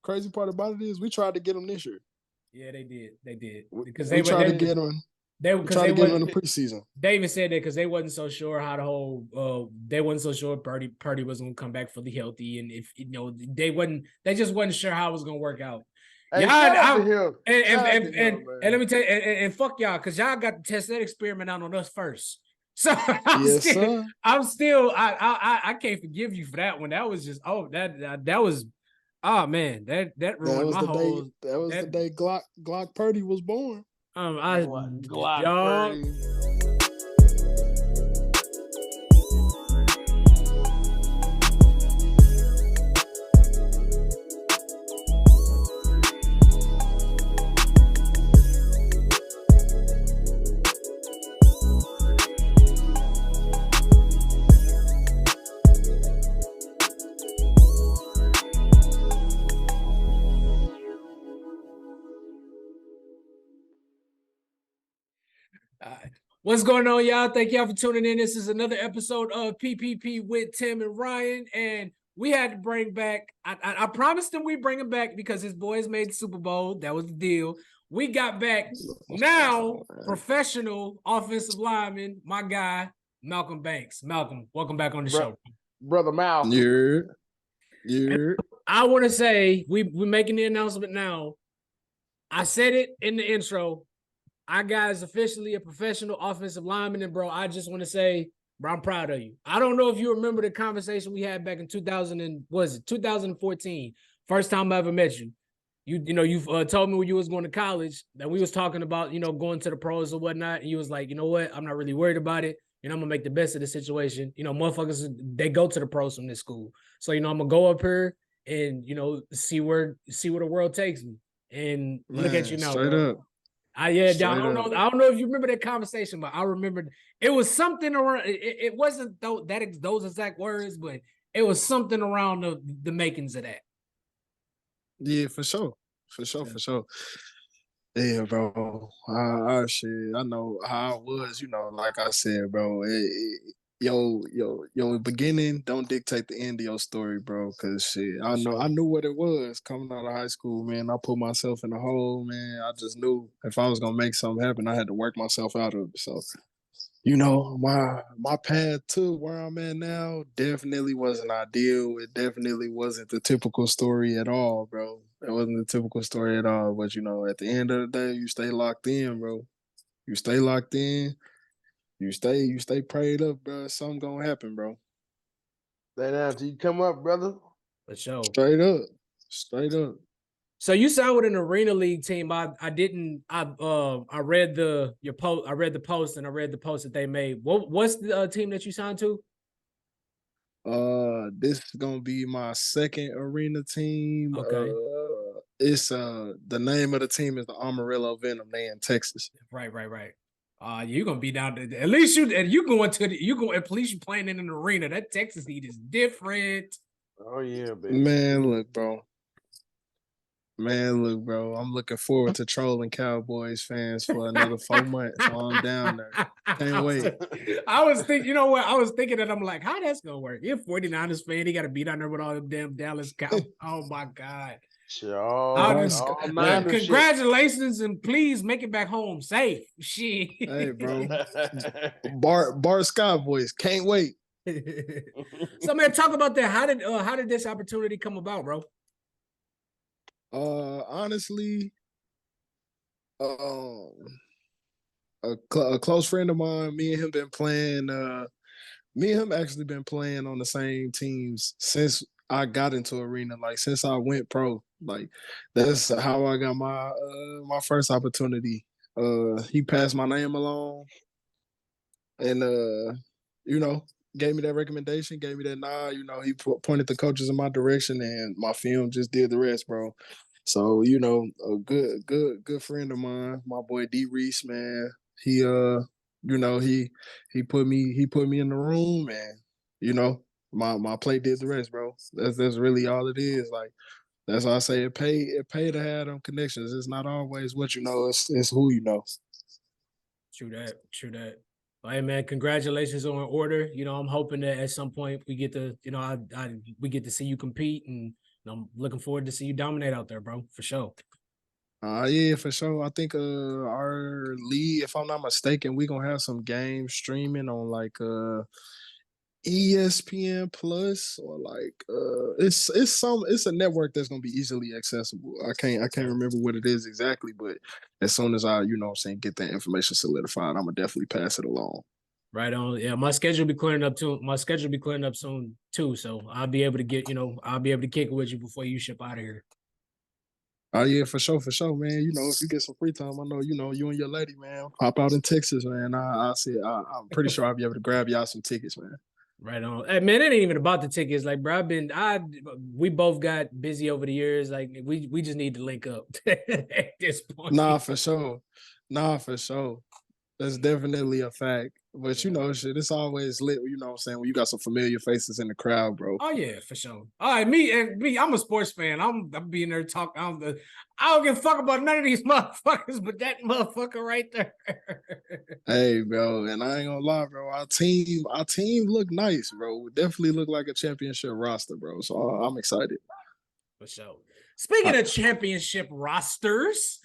crazy part about it is we tried to get him this year. Yeah, they did. They did because we tried to get him. They tried to get him in the preseason. David said that because they wasn't so sure how the whole. They wasn't so sure Purdy was going to come back fully healthy, and if they just wasn't sure how it was going to work out. Hey, y'all, and let me tell you, and fuck y'all, because y'all got to test that experiment out on us first. So I'm still, I can't forgive you for that one. That was just that was. Oh man, that ruined my whole. That was the day Glock Purdy was born. Glock Purdy. What's going on, y'all? Thank y'all for tuning in. This is another episode of PPP with Tim and Ryan, and we had to bring back. I promised him we bring him back because his boys made the Super Bowl. That was the deal. We got back now. Professional offensive lineman, my guy Malcolm Banks. Malcolm, welcome back on the show, brother Mal. Yeah. I want to say we're making the announcement now. I said it in the intro. Our guy is officially a professional offensive lineman, and bro, I just want to say, bro, I'm proud of you. I don't know if you remember the conversation we had back in 2014, first time I ever met you. You've told me when you was going to college that we was talking about, going to the pros or whatnot, and you was like, you know what, I'm not really worried about it. I'm gonna make the best of the situation. Motherfuckers, they go to the pros from this school, so I'm gonna go up here and see where the world takes me. And look at you now, straight bro. Up. I don't know if you remember that conversation, but I remembered it was something around. It wasn't those exact words, but it was something around the makings of that. Yeah, for sure. Yeah, bro. Shit, I know how it was. Like I said, bro. Your beginning don't dictate the end of your story, bro. Cause shit, I knew what it was coming out of high school, man. I put myself in a hole, man. I just knew if I was gonna make something happen, I had to work myself out of it. So, my path to where I'm at now definitely wasn't ideal. It definitely wasn't the typical story at all, bro. It wasn't the typical story at all. But at the end of the day, you stay locked in, bro. You stay locked in. You stay prayed up, bro. Something gonna happen, bro. Stay down till you come up, brother. For sure. Straight up. So you signed with an Arena League team. I read your post. I read the post and I read the post that they made. What's the team that you signed to? This is gonna be my second arena team. Okay. It's the name of the team is the Amarillo Venom. They in Texas. Right. You're gonna be down there. At least at least you playing in an arena. That Texas heat is different. Oh yeah, baby. Man, look, bro. I'm looking forward to trolling Cowboys fans for another 4 months while I'm down there. Can't wait. I was thinking, I was thinking that I'm like, how that's gonna work? You're a 49ers fan, he gotta be down there with all them damn Dallas Cowboys. Oh my God. Congratulations and please make it back home safe. Shit. Hey, bro. Bart Scott boys, can't wait. So man, talk about that. How did this opportunity come about, bro? Honestly, a close friend of mine, me and him actually been playing on the same teams since I got into arena, like since I went pro. Like that's how I got my first opportunity. He passed my name along and gave me that recommendation, gave me that nod. He pointed the coaches in my direction, and my film just did the rest, bro. So a good friend of mine, my boy D Reese, man. He he put me in the room, and my play did the rest, bro. That's really all it is. Like that's why I say it pay to have them connections. It's not always what you know, it's who you know. True that. Hey man, congratulations on order. I'm hoping that at some point we get to, we get to see you compete and I'm looking forward to see you dominate out there, bro, for sure. Yeah, for sure. I think our league, if I'm not mistaken, we gonna have some games streaming on like ESPN Plus or like it's a network that's gonna be easily accessible. I can't remember what it is exactly, but as soon as I, you know what I'm saying, get that information solidified, I'm gonna definitely pass it along. Right on. Yeah, my schedule be clearing up too. My schedule be clearing up soon too. So I'll be able to get, I'll be able to kick it with you before you ship out of here. Oh yeah, for sure, man. You know, if you get some free time, I know, you and your lady, man, pop out in Texas, man. I'm pretty sure I'll be able to grab y'all some tickets, man. Right on. Hey, man, it ain't even about the tickets. Like, bro, we both got busy over the years. Like, we just need to link up at this point. Nah, for sure. That's definitely a fact. But you know, shit, it's always lit, you know what I'm saying, when you got some familiar faces in the crowd, bro. Oh yeah, for sure. All right, me, I'm a sports fan. I'm being there talking. I don't give a fuck about none of these motherfuckers, but that motherfucker right there. Hey, bro, and I ain't gonna lie, bro. Our team look nice, bro. We definitely look like a championship roster, bro. So I'm excited. For sure. Speaking of championship rosters,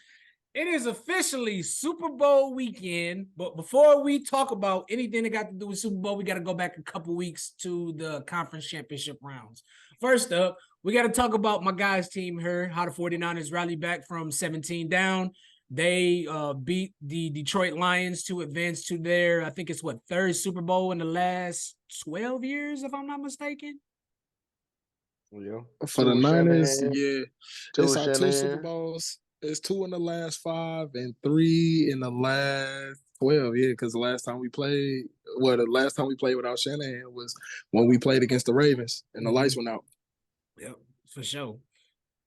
it is officially Super Bowl weekend. But before we talk about anything that got to do with Super Bowl, we got to go back a couple weeks to the conference championship rounds. First up, we got to talk about my guys' team here, how the 49ers rallied back from 17 down. They beat the Detroit Lions to advance to their, I think it's third Super Bowl in the last 12 years, if I'm not mistaken. Yeah. For the Niners, yeah, it's our 2 Super Shanahan. Bowls. It's 2 in the last 5 and 3 in the last 12. Yeah, because the last time we played without Shanahan was when we played against the Ravens and the lights went out. Yep, for sure.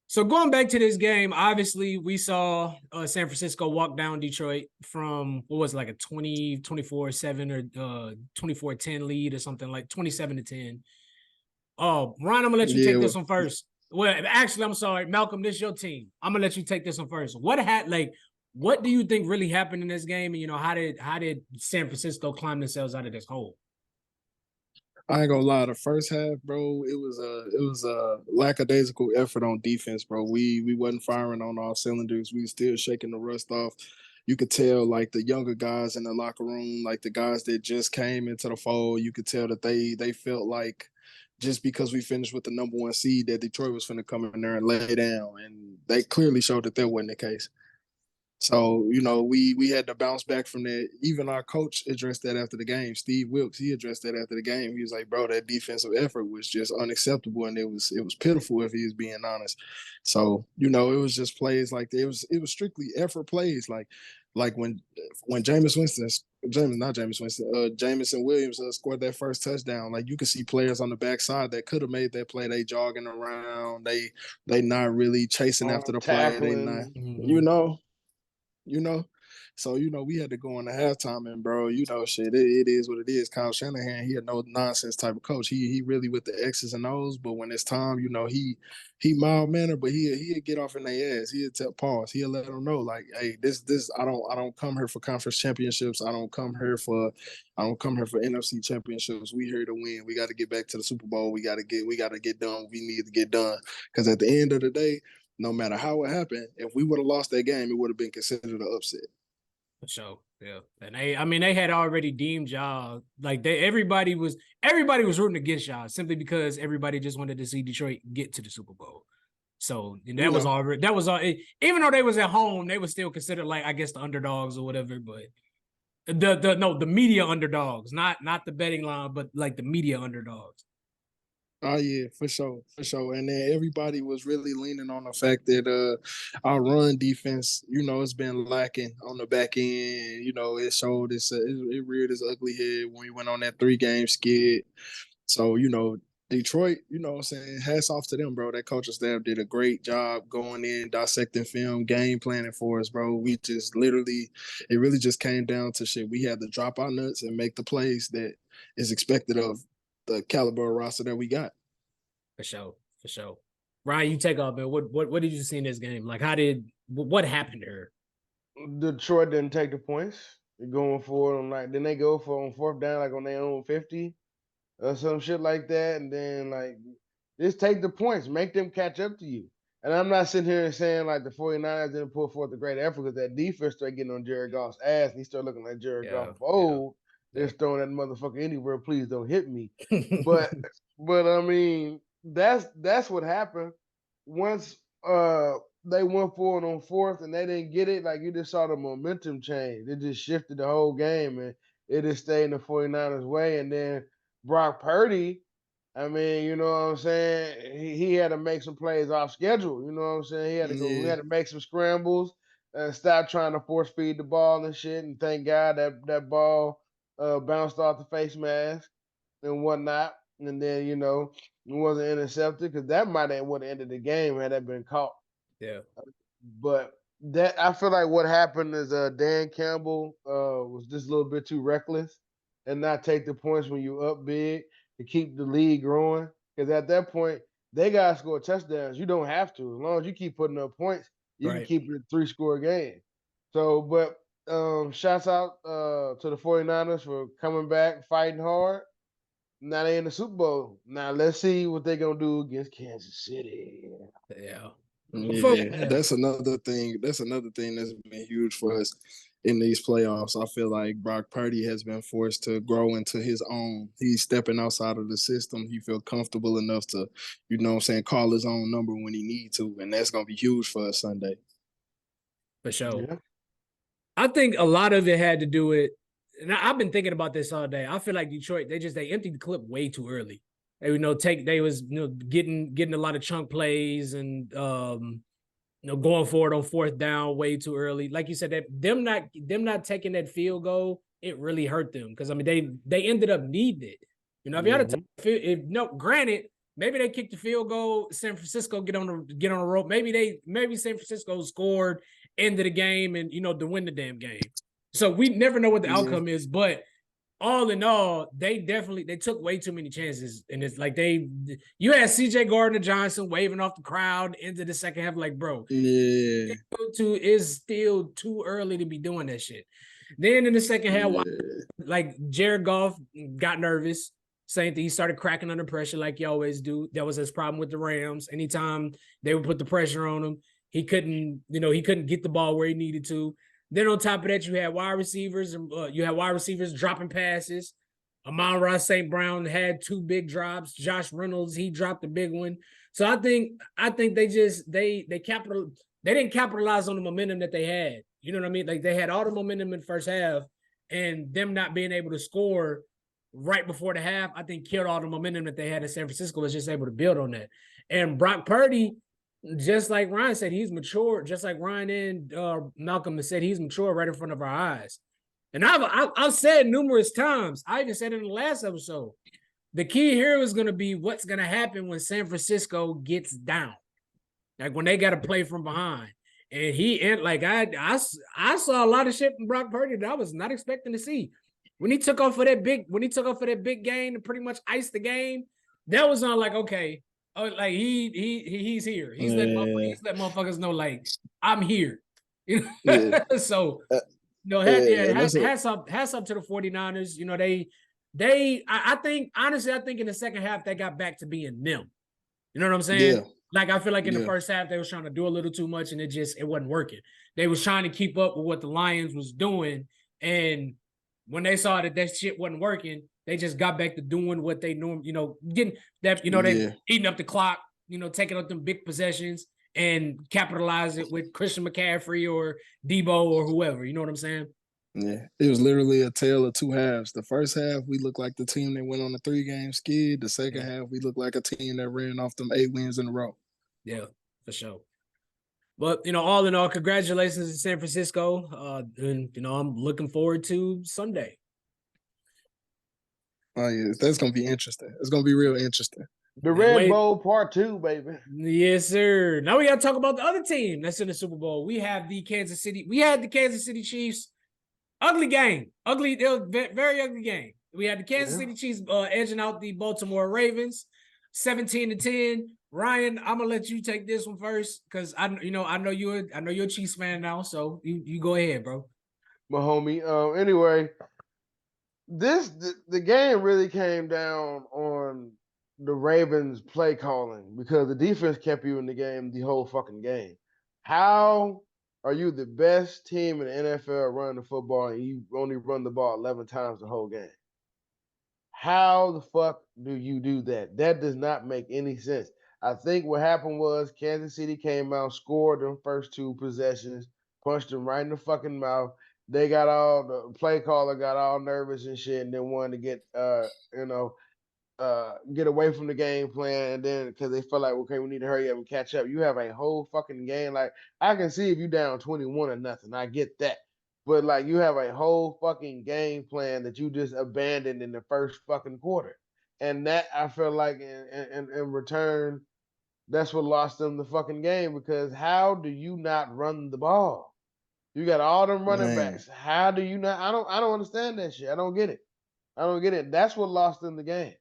So going back to this game, obviously we saw San Francisco walk down Detroit from what was it, like a 24-7 or 24-10 lead or something, like 27-10. Oh, Ron, I'm gonna let you take this one first. Well, actually, I'm sorry, Malcolm, this is your team. I'm gonna let you take this one first. What do you think really happened in this game? And how did San Francisco climb themselves out of this hole? I ain't gonna lie, the first half, bro, it was a lackadaisical effort on defense, bro. We wasn't firing on all cylinders. We was still shaking the rust off. You could tell, like, the younger guys in the locker room, like the guys that just came into the fold, you could tell that they felt like just because we finished with the number 1 seed that Detroit was finna come in there and lay down. And they clearly showed that wasn't the case. So, you know, we had to bounce back from that. Even our coach addressed that after the game. Steve Wilkes, he addressed that after the game. He was like, bro, that defensive effort was just unacceptable, and it was pitiful, if he was being honest. So, you know, it was just plays like that. It was strictly effort plays. Like when Jameson Williams scored that first touchdown, like you could see players on the backside that could have made that play. They jogging around. They not really chasing after the play. They not, you know. So, you know, we had to go in the halftime, and bro, you know, shit, it is what it is. Kyle Shanahan, he a no nonsense type of coach. He really with the X's and O's, but when it's time, you know, he mild mannered, but he'll get off in their ass. He'll tell pause. He'll let them know, like, hey, this I don't come here for conference championships. I don't come here for NFC championships. We here to win. We got to get back to the Super Bowl. We got to get done what we need to get done. Because at the end of the day, no matter how it happened, if we would have lost that game, it would have been considered an upset. For sure, yeah. And they had already deemed y'all like everybody was rooting against y'all simply because everybody just wanted to see Detroit get to the Super Bowl. So that was all. Even though they was at home, they were still considered, like, I guess, the underdogs or whatever. But the media underdogs, not the betting line, but like the media underdogs. Oh yeah, for sure. And then everybody was really leaning on the fact that our run defense, you know, it's been lacking on the back end. You know, it showed it reared its ugly head when we went on that 3-game skid. So, you know, Detroit, you know what I'm saying, hats off to them, bro. That coaching staff did a great job going in, dissecting film, game planning for us, bro. We just literally, it really just came down to shit. We had to drop our nuts and make the plays that is expected of the caliber of roster that we got. For sure. Ryan, you take off, man. What did you see in this game? Like, what happened to her? Detroit didn't take the points. They're going for it then they go for on 4th down, like on their own 50 or some shit like that. And then, like, Just take the points, make them catch up to you. And I'm not sitting here and saying like the 49ers didn't pull forth a great effort because that defense started getting on Jared Goff's ass and he started looking like Jared Goff of old. Just throwing that motherfucker anywhere. Please don't hit me. But I mean, that's what happened. Once they went forward on fourth and they didn't get it, like you just saw the momentum change. It just shifted the whole game and it just stayed in the 49ers way. And then Brock Purdy, I mean, you know what I'm saying? He had to make some plays off schedule. You know what I'm saying? He had to go. He had to make some scrambles and stop trying to force feed the ball and shit. And thank God that ball bounced off the face mask and whatnot. And then it wasn't intercepted because that might have would have ended the game had that been caught. Yeah. But that I feel like what happened is Dan Campbell was just a little bit too reckless and not take the points when you up big to keep the lead growing. Because at that point, they gotta score touchdowns. You don't have to. As long as you keep putting up points, you can keep it a 3-score game. So, but shouts out to the 49ers for coming back, fighting hard. Now they in the Super Bowl. Now let's see what they're gonna do against Kansas City. Yeah. Yeah, that's another thing. That's another thing that's been huge for us in these playoffs. I feel like Brock Purdy has been forced to grow into his own. He's stepping outside of the system. He feels comfortable enough to, call his own number when he needs to, and that's gonna be huge for us Sunday. For sure. Yeah. I think a lot of it had to do with, and I've been thinking about this all day. I feel like Detroit, they emptied the clip way too early. They was getting a lot of chunk plays and going forward on fourth down way too early. Like you said, that them not taking that field goal, it really hurt them because I mean they ended up needing it. If you had to granted, maybe they kicked the field goal, San Francisco get on the rope. Maybe San Francisco scored, ended the game, and to win the damn game. So we never know what the outcome is, but all in all, they took way too many chances. And it's like you had CJ Gardner-Johnson waving off the crowd into the second half, like, bro, it's still too early to be doing that shit. Then in the second half, like Jared Goff got nervous. Same thing. He started cracking under pressure like you always do. That was his problem with the Rams. Anytime they would put the pressure on him, he couldn't get the ball where he needed to. Then on top of that, you had wide receivers dropping passes. Amon-Ra St. Brown had 2 big drops. Josh Reynolds, he dropped a big one. So I think they didn't capitalize on the momentum that they had. You know what I mean? Like they had all the momentum in the first half, and them not being able to score right before the half, I think killed all the momentum that they had in San Francisco. Was just able to build on that. And Brock Purdy, just like Ryan said, he's mature. Just like Ryan and Malcolm has said, he's mature right in front of our eyes. And I've said numerous times, I even said in the last episode, the key here is going to be what's going to happen when San Francisco gets down. Like when they got to play from behind. And I saw a lot of shit from Brock Purdy that I was not expecting to see. When he took off for that big game to pretty much ice the game, that was on like, okay. Oh, like he's here. He's let motherfuckers know, like, I'm here. So hats up to the 49ers. I think in the second half they got back to being them. You know what I'm saying? Yeah. Like I feel like in the first half they was trying to do a little too much and it wasn't working. They was trying to keep up with what the Lions was doing, and when they saw that shit wasn't working, they just got back to doing what they normally, getting that, they eating up the clock, taking up them big possessions and capitalize it with Christian McCaffrey or Debo or whoever. You know what I'm saying? Yeah, it was literally a tale of two halves. The first half, we looked like the team that went on a 3-game skid. The second half, we looked like a team that ran off them 8 wins in a row. Yeah, for sure. But, all in all, congratulations to San Francisco. And, I'm looking forward to Sunday. Oh, yeah, that's going to be interesting. It's going to be real interesting. The Red Bowl Part 2, baby. Yes, sir. Now we got to talk about the other team that's in the Super Bowl. We had the Kansas City Chiefs. Ugly game. It was a very ugly game. We had the Kansas City Chiefs edging out the Baltimore Ravens, 17-10. Ryan, I'm gonna let you take this one first because I know you're a Chiefs fan now, so you go ahead, bro. My homie. Anyway, the game really came down on the Ravens play calling because the defense kept you in the game the whole fucking game. How are you the best team in the NFL running the football and you only run the ball 11 times the whole game? How the fuck do you do that? That does not make any sense. I think what happened was Kansas City came out, scored them first 2 possessions, punched them right in the fucking mouth. They got all the play caller got all nervous and shit, and then wanted to get away from the game plan, and then because they felt like, okay, we need to hurry up and catch up. You have a whole fucking game. Like I can see if you down 21 or nothing, I get that. But like you have a whole fucking game plan that you just abandoned in the first fucking quarter. And that I feel like in return, that's what lost them the fucking game because how do you not run the ball? You got all them running Man, backs. How do you not? I don't understand that shit. I don't get it. I don't get it. That's what lost them the game.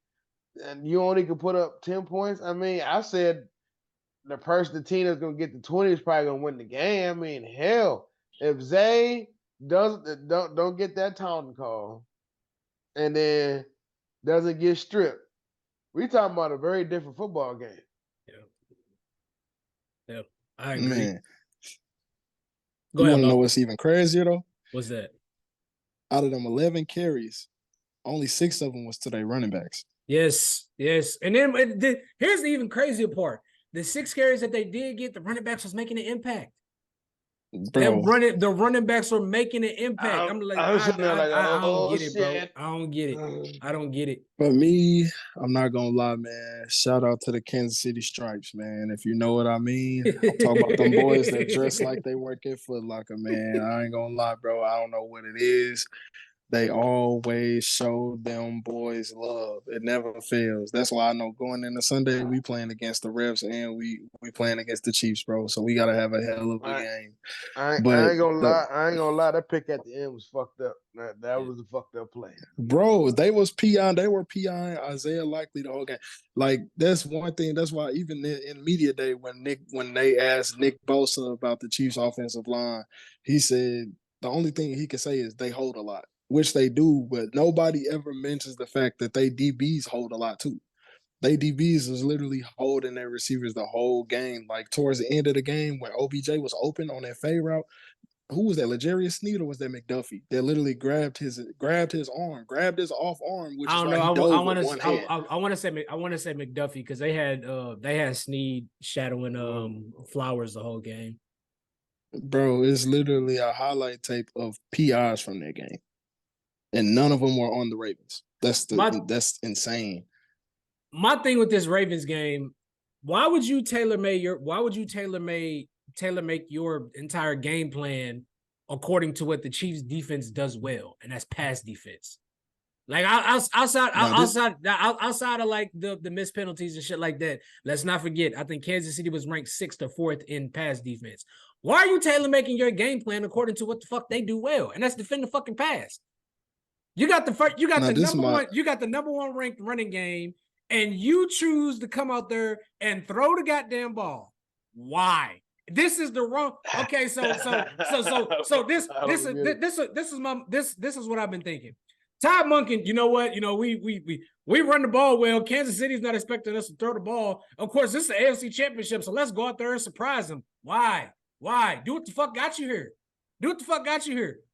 And you only could put up 10 points. I mean, I said the team that's gonna get the 20 is probably gonna win the game. I mean, hell, if Zay don't get that taunting call and then doesn't get stripped, we talking about a very different football game. Yeah, I agree. man. Go You ahead, want to know Bob. what's even crazier though? What's that? Out of them 11 carries, only 6 of them was to their running backs. Yes. And then here's the even crazier part. The 6 carries that they did get, the running backs was making an impact. Bro, The running backs were making an impact. I'm like, I don't get it, bro. I don't get it. I don't get it. for me, I'm not gonna lie, man. Shout out to the Kansas City Stripes, man. If you know what I mean. I'm talking about them boys that dress like they work at Foot Locker, man. I ain't gonna lie, bro. I don't know what it is. They always show them boys love. It never fails. That's why I know going into Sunday we playing against the Refs and we playing against the Chiefs, bro. So we gotta have a hell of a game. I ain't gonna lie. That pick at the end was fucked up. That was a fucked up play. Bro, they were PI Isaiah Likely the whole game. Like that's one thing. That's why even in media day when they asked Nick Bosa about the Chiefs offensive line, he said the only thing he could say is they hold a lot, which they do, but nobody ever mentions the fact that they DBs hold a lot too. They DBs is literally holding their receivers the whole game. Like towards the end of the game when OBJ was open on that fade route, who was that? L'Jarius Sneed or was that McDuffie? That literally grabbed his off arm, which I is don't why know. he dove with one hand. I want to say McDuffie because they had Sneed shadowing Flowers the whole game. Bro, it's literally a highlight tape of PIs from that game, and none of them were on the Ravens. That's insane. My thing with this Ravens game, why would you tailor make your entire game plan according to what the Chiefs defense does well, and that's pass defense. Like outside of like the missed penalties and shit like that, let's not forget. I think Kansas City was ranked 6th or 4th in pass defense. Why are you tailor making your game plan according to what the fuck they do well, and that's defend the fucking pass? You got the number one ranked running game, and you choose to come out there and throw the goddamn ball. Why? This is the wrong. Okay, so this is what I've been thinking. Todd Monken, you know what? You know, we run the ball well. Kansas City's not expecting us to throw the ball. Of course, this is the AFC Championship, so let's go out there and surprise them. Why? Do what the fuck got you here?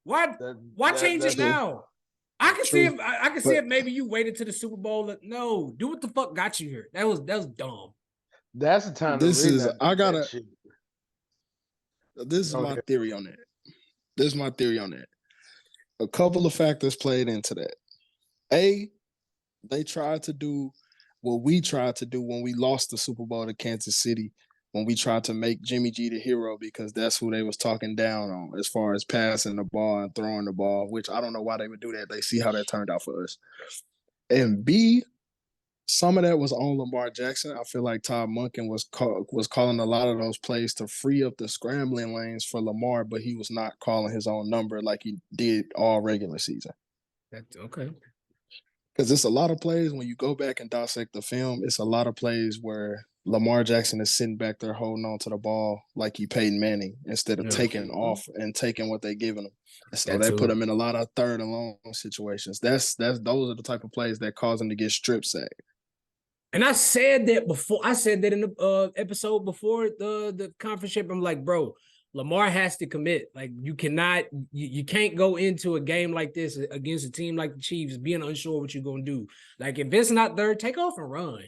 Why change it now? I can see if maybe you waited to the Super Bowl. No, do what the fuck got you here. That was dumb. That's the time. This is my theory on that. A couple of factors played into that. They tried to do what we tried to do when we lost the Super Bowl to Kansas City, when we tried to make Jimmy G the hero because that's who they was talking down on as far as passing the ball and throwing the ball, which I don't know why they would do that. They see how that turned out for us. And B, some of that was on Lamar Jackson. I feel like Todd Monken was calling a lot of those plays to free up the scrambling lanes for Lamar, but he was not calling his own number like he did all regular season. That's okay. Because it's a lot of plays when you go back and dissect the film, it's a lot of plays where Lamar Jackson is sitting back there holding on to the ball like he Peyton Manning instead of taking off and taking what they're giving him. So they put him in a lot of 3rd and long situations. Those are the type of plays that cause him to get strip sacked. And I said that before. I said that in the episode before the conference ship. I'm like, bro, Lamar has to commit. Like, you can't go into a game like this against a team like the Chiefs being unsure what you're gonna do. Like, if it's not there, take off and run.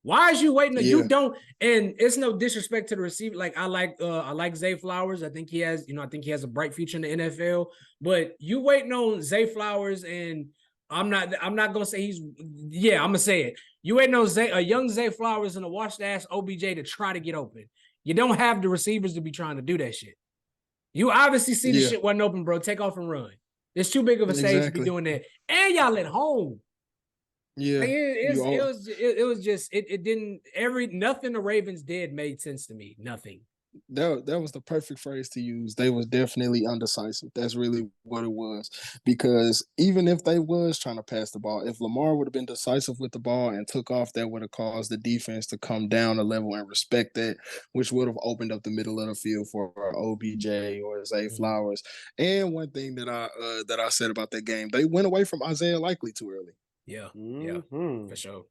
Why is you waiting? Yeah. You don't, and it's no disrespect to the receiver. Like, I like Zay Flowers. I think he has a bright future in the NFL. But you waiting on Zay Flowers, and I'm not gonna say I'm gonna say it. You waiting on a young Zay Flowers and a washed ass OBJ to try to get open. You don't have the receivers to be trying to do that shit. You obviously see the shit wasn't open, bro. Take off and run. It's too big of a stage to be doing that. And y'all at home. Yeah. Like nothing the Ravens did made sense to me. Nothing. That was the perfect phrase to use. They was definitely undecisive. That's really what it was. Because even if they was trying to pass the ball, if Lamar would have been decisive with the ball and took off, that would have caused the defense to come down a level and respect that, which would have opened up the middle of the field for OBJ or Zay Flowers. And one thing that I said about that game, they went away from Isaiah Likely too early. Yeah, for sure.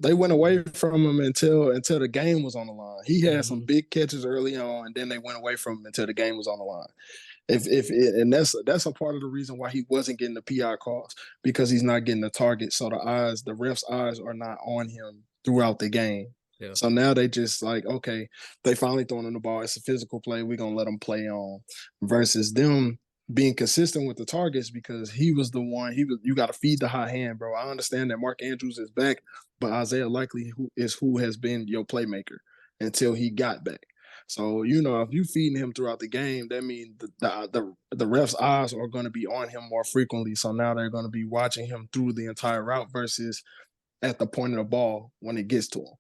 They went away from him until the game was on the line. He had some big catches early on, and then they went away from him until the game was on the line. And that's a part of the reason why he wasn't getting the PI calls, because he's not getting the target. So the refs' eyes are not on him throughout the game. Yeah. So now they just like, okay, they finally throwing him the ball. It's a physical play. We're gonna let him play on, versus them being consistent with the targets, because he was the one. You got to feed the high hand, bro. I understand that Mark Andrews is back, but Isaiah Likely who has been your playmaker until he got back. So, if you feeding him throughout the game, that means the refs' eyes are going to be on him more frequently. So now they're going to be watching him through the entire route versus at the point of the ball when it gets to him.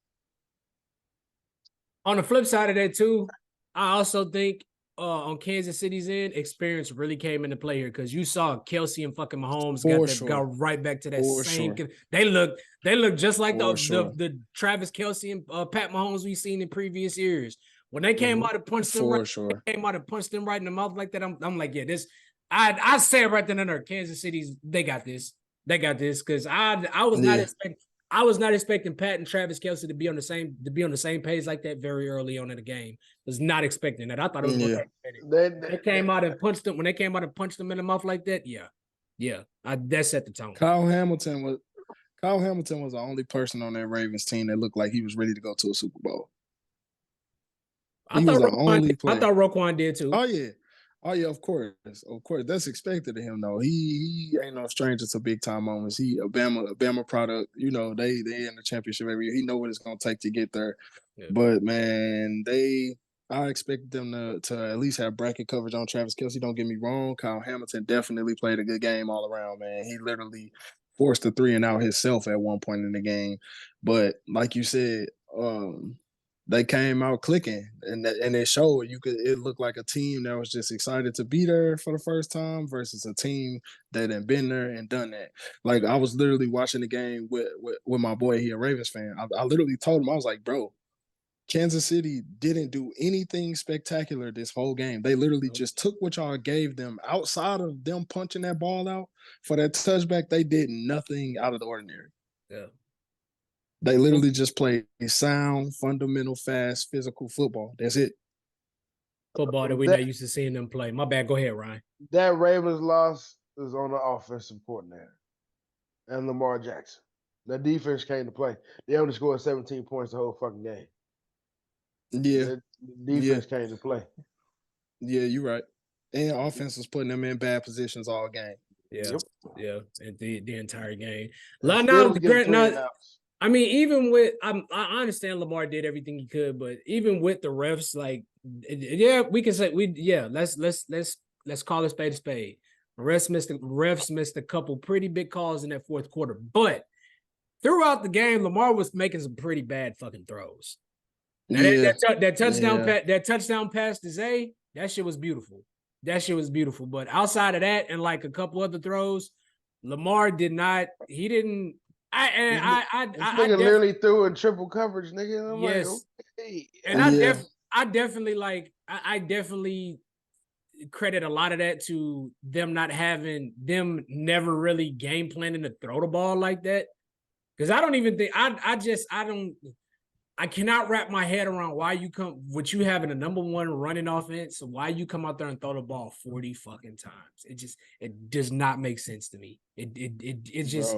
On the flip side of that too, I also think on Kansas City's end, experience really came into play here, because you saw Kelsey and fucking Mahomes got right back to that same. Sure. They look just like the Travis Kelsey and Pat Mahomes we've seen in previous years. When they came out and punched them right in the mouth like that, I'm like, yeah, this. I say it right then and there. Kansas City's, they got this. They got this, because I was not expecting Pat and Travis Kelsey to be on the same page like that very early on in the game. Was not expecting that. I thought it was they came out and punched them when they came out and punched them in the mouth like that. That set the tone. Kyle Hamilton was the only person on that Ravens team that looked like he was ready to go to a Super Bowl. I thought Roquan did too. Oh yeah, of course. That's expected of him though. He ain't no stranger to big time moments. He a Bama product. They in the championship every year. He know what it's gonna take to get there. Yeah. But man, I expected them to at least have bracket coverage on Travis Kelsey. Don't get me wrong. Kyle Hamilton definitely played a good game all around, man. He literally forced the 3-and-out himself at one point in the game. But like you said, they came out clicking, and it showed. It looked like a team that was just excited to be there for the first time versus a team that had been there and done that. Like, I was literally watching the game with my boy. He a Ravens fan. I literally told him, I was like, bro, Kansas City didn't do anything spectacular this whole game. They literally just took what y'all gave them. Outside of them punching that ball out for that touchback, they did nothing out of the ordinary. Yeah. They literally just played sound, fundamental, fast, physical football. That's it. Football that we're not used to seeing them play. My bad. Go ahead, Ryan. That Ravens loss is on the offensive coordinator and Lamar Jackson. The defense came to play. They only scored 17 points the whole fucking game. Yeah. The defense came to play. Yeah, you're right. And offense was putting them in bad positions all game. Yeah. Yeah. The entire game. I mean, even with I understand Lamar did everything he could, but even with the refs, like, we can say let's call a spade a spade. Refs missed a couple pretty big calls in that fourth quarter, but throughout the game, Lamar was making some pretty bad fucking throws. Now, that touchdown pass to Zay, that shit was beautiful. But outside of that, and like a couple other throws, Lamar did not. He didn't. I literally threw in triple coverage, nigga. I'm yes, like, okay. And I definitely credit a lot of that to them never really game planning to throw the ball like that. Because I don't even think I cannot wrap my head around why you come with you having a number one running offense. So why you come out there and throw the ball 40 fucking times? It does not make sense to me. It just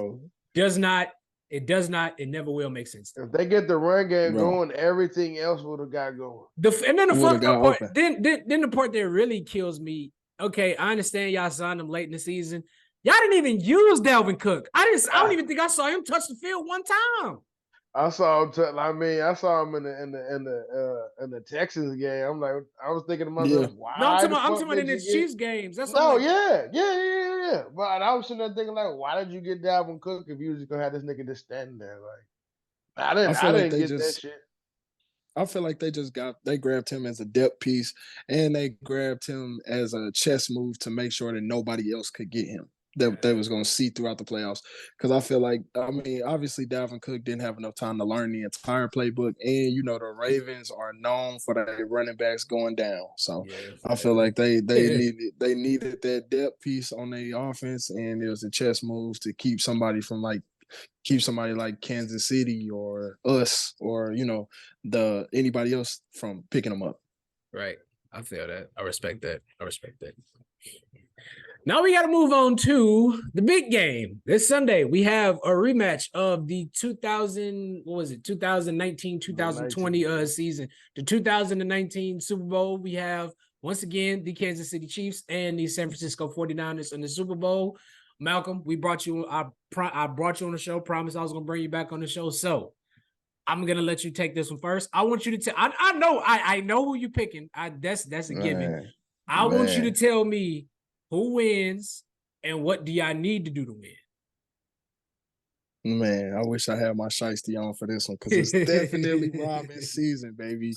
does not. It does not. It never will make sense. If they get the run game going, everything else would have got going. And then the fucked up part. Then the part that really kills me. Okay, I understand y'all signed him late in the season. Y'all didn't even use Dalvin Cook. I don't even think I saw him touch the field one time. I saw him. I saw him in the Texans game. I'm like, I was thinking to myself, why? No, I'm talking about in the Chiefs games. That's no, yeah. But I was sitting there thinking, like, why did you get Dalvin Cook if you was just gonna have this nigga just standing there? Like, I didn't get that shit. I feel like they grabbed him as a depth piece, and they grabbed him as a chess move to make sure that nobody else could get him. That was going to see throughout the playoffs. Because I feel like, obviously Dalvin Cook didn't have enough time to learn the entire playbook. And, the Ravens are known for their running backs going down. So I feel like they needed that depth piece on their offense, and it was a chess move to keep somebody like Kansas City or us or, anybody else from picking them up. Right. I feel that. I respect that. Now we got to move on to the big game. This Sunday, we have a rematch of the 2019-2020 season. The 2019 Super Bowl, we have, once again, the Kansas City Chiefs and the San Francisco 49ers in the Super Bowl. Malcolm, I brought you on the show. Promise I was going to bring you back on the show. So I'm going to let you take this one first. I want you to tell, I know who you're picking. That's a given. I want you to tell me who wins and what do y'all need to do to win? Man, I wish I had my shiesty on for this one because it's definitely Robin season, baby.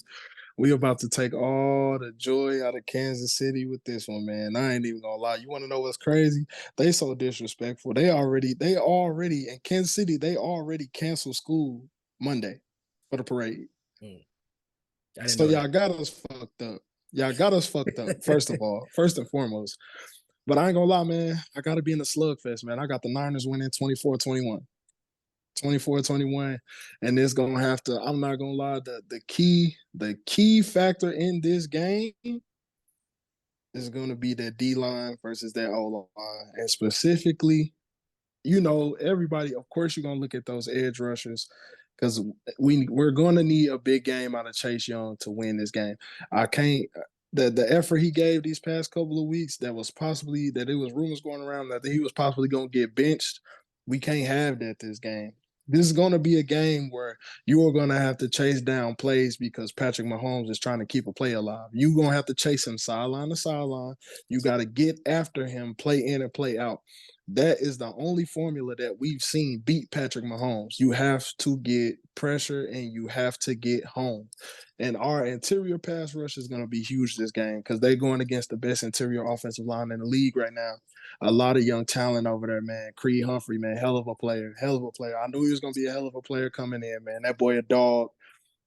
We about to take all the joy out of Kansas City with this one, man. I ain't even gonna lie. You want to know what's crazy? They so disrespectful. They already in Kansas City. They already canceled school Monday for the parade. So y'all got us fucked up. First and foremost. But I ain't gonna lie, man. I got to be in the slugfest, man. I got the Niners winning 24-21. 24-21. And it's going to have to, I'm not going to lie, the key factor in this game is going to be that D-line versus that O-line. And specifically, everybody, of course, you're going to look at those edge rushers because we're going to need a big game out of Chase Young to win this game. The effort he gave these past couple of weeks, that it was rumors going around that he was possibly going to get benched. We can't have that this game. This is going to be a game where you are going to have to chase down plays because Patrick Mahomes is trying to keep a play alive. You're going to have to chase him sideline to sideline. You got to get after him, play in and play out. That is the only formula that we've seen beat Patrick Mahomes. You have to get pressure and you have to get home. And our interior pass rush is going to be huge this game because they're going against the best interior offensive line in the league right now. A lot of young talent over there, man. Creed Humphrey, man, hell of a player. I knew he was going to be a hell of a player coming in, man. That boy a dog.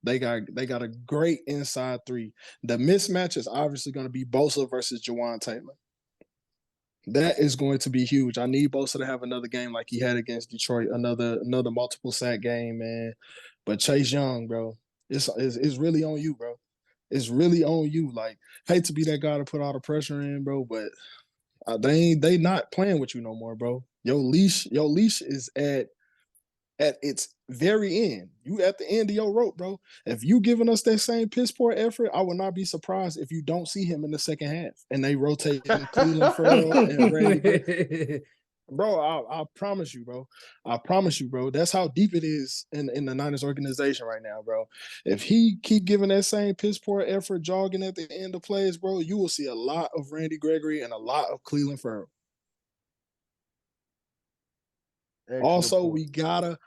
They got a great inside three. The mismatch is obviously going to be Bosa versus Jawan Taylor. That is going to be huge. I need Bosa to have another game like he had against Detroit, another multiple sack game, man. But Chase Young, bro, it's really on you, bro. It's really on you. Like, hate to be that guy to put all the pressure in, bro, but they not playing with you no more, bro. Your leash is at its very end. You at the end of your rope, bro. If you giving us that same piss poor effort, I would not be surprised if you don't see him in the second half and they rotate Cleveland Ferrell and Randy. Bro, I promise you, bro. That's how deep it is in the Niners organization right now, bro. If he keep giving that same piss poor effort, jogging at the end of plays, bro, you will see a lot of Randy Gregory and a lot of Cleveland Ferrell. Also, we got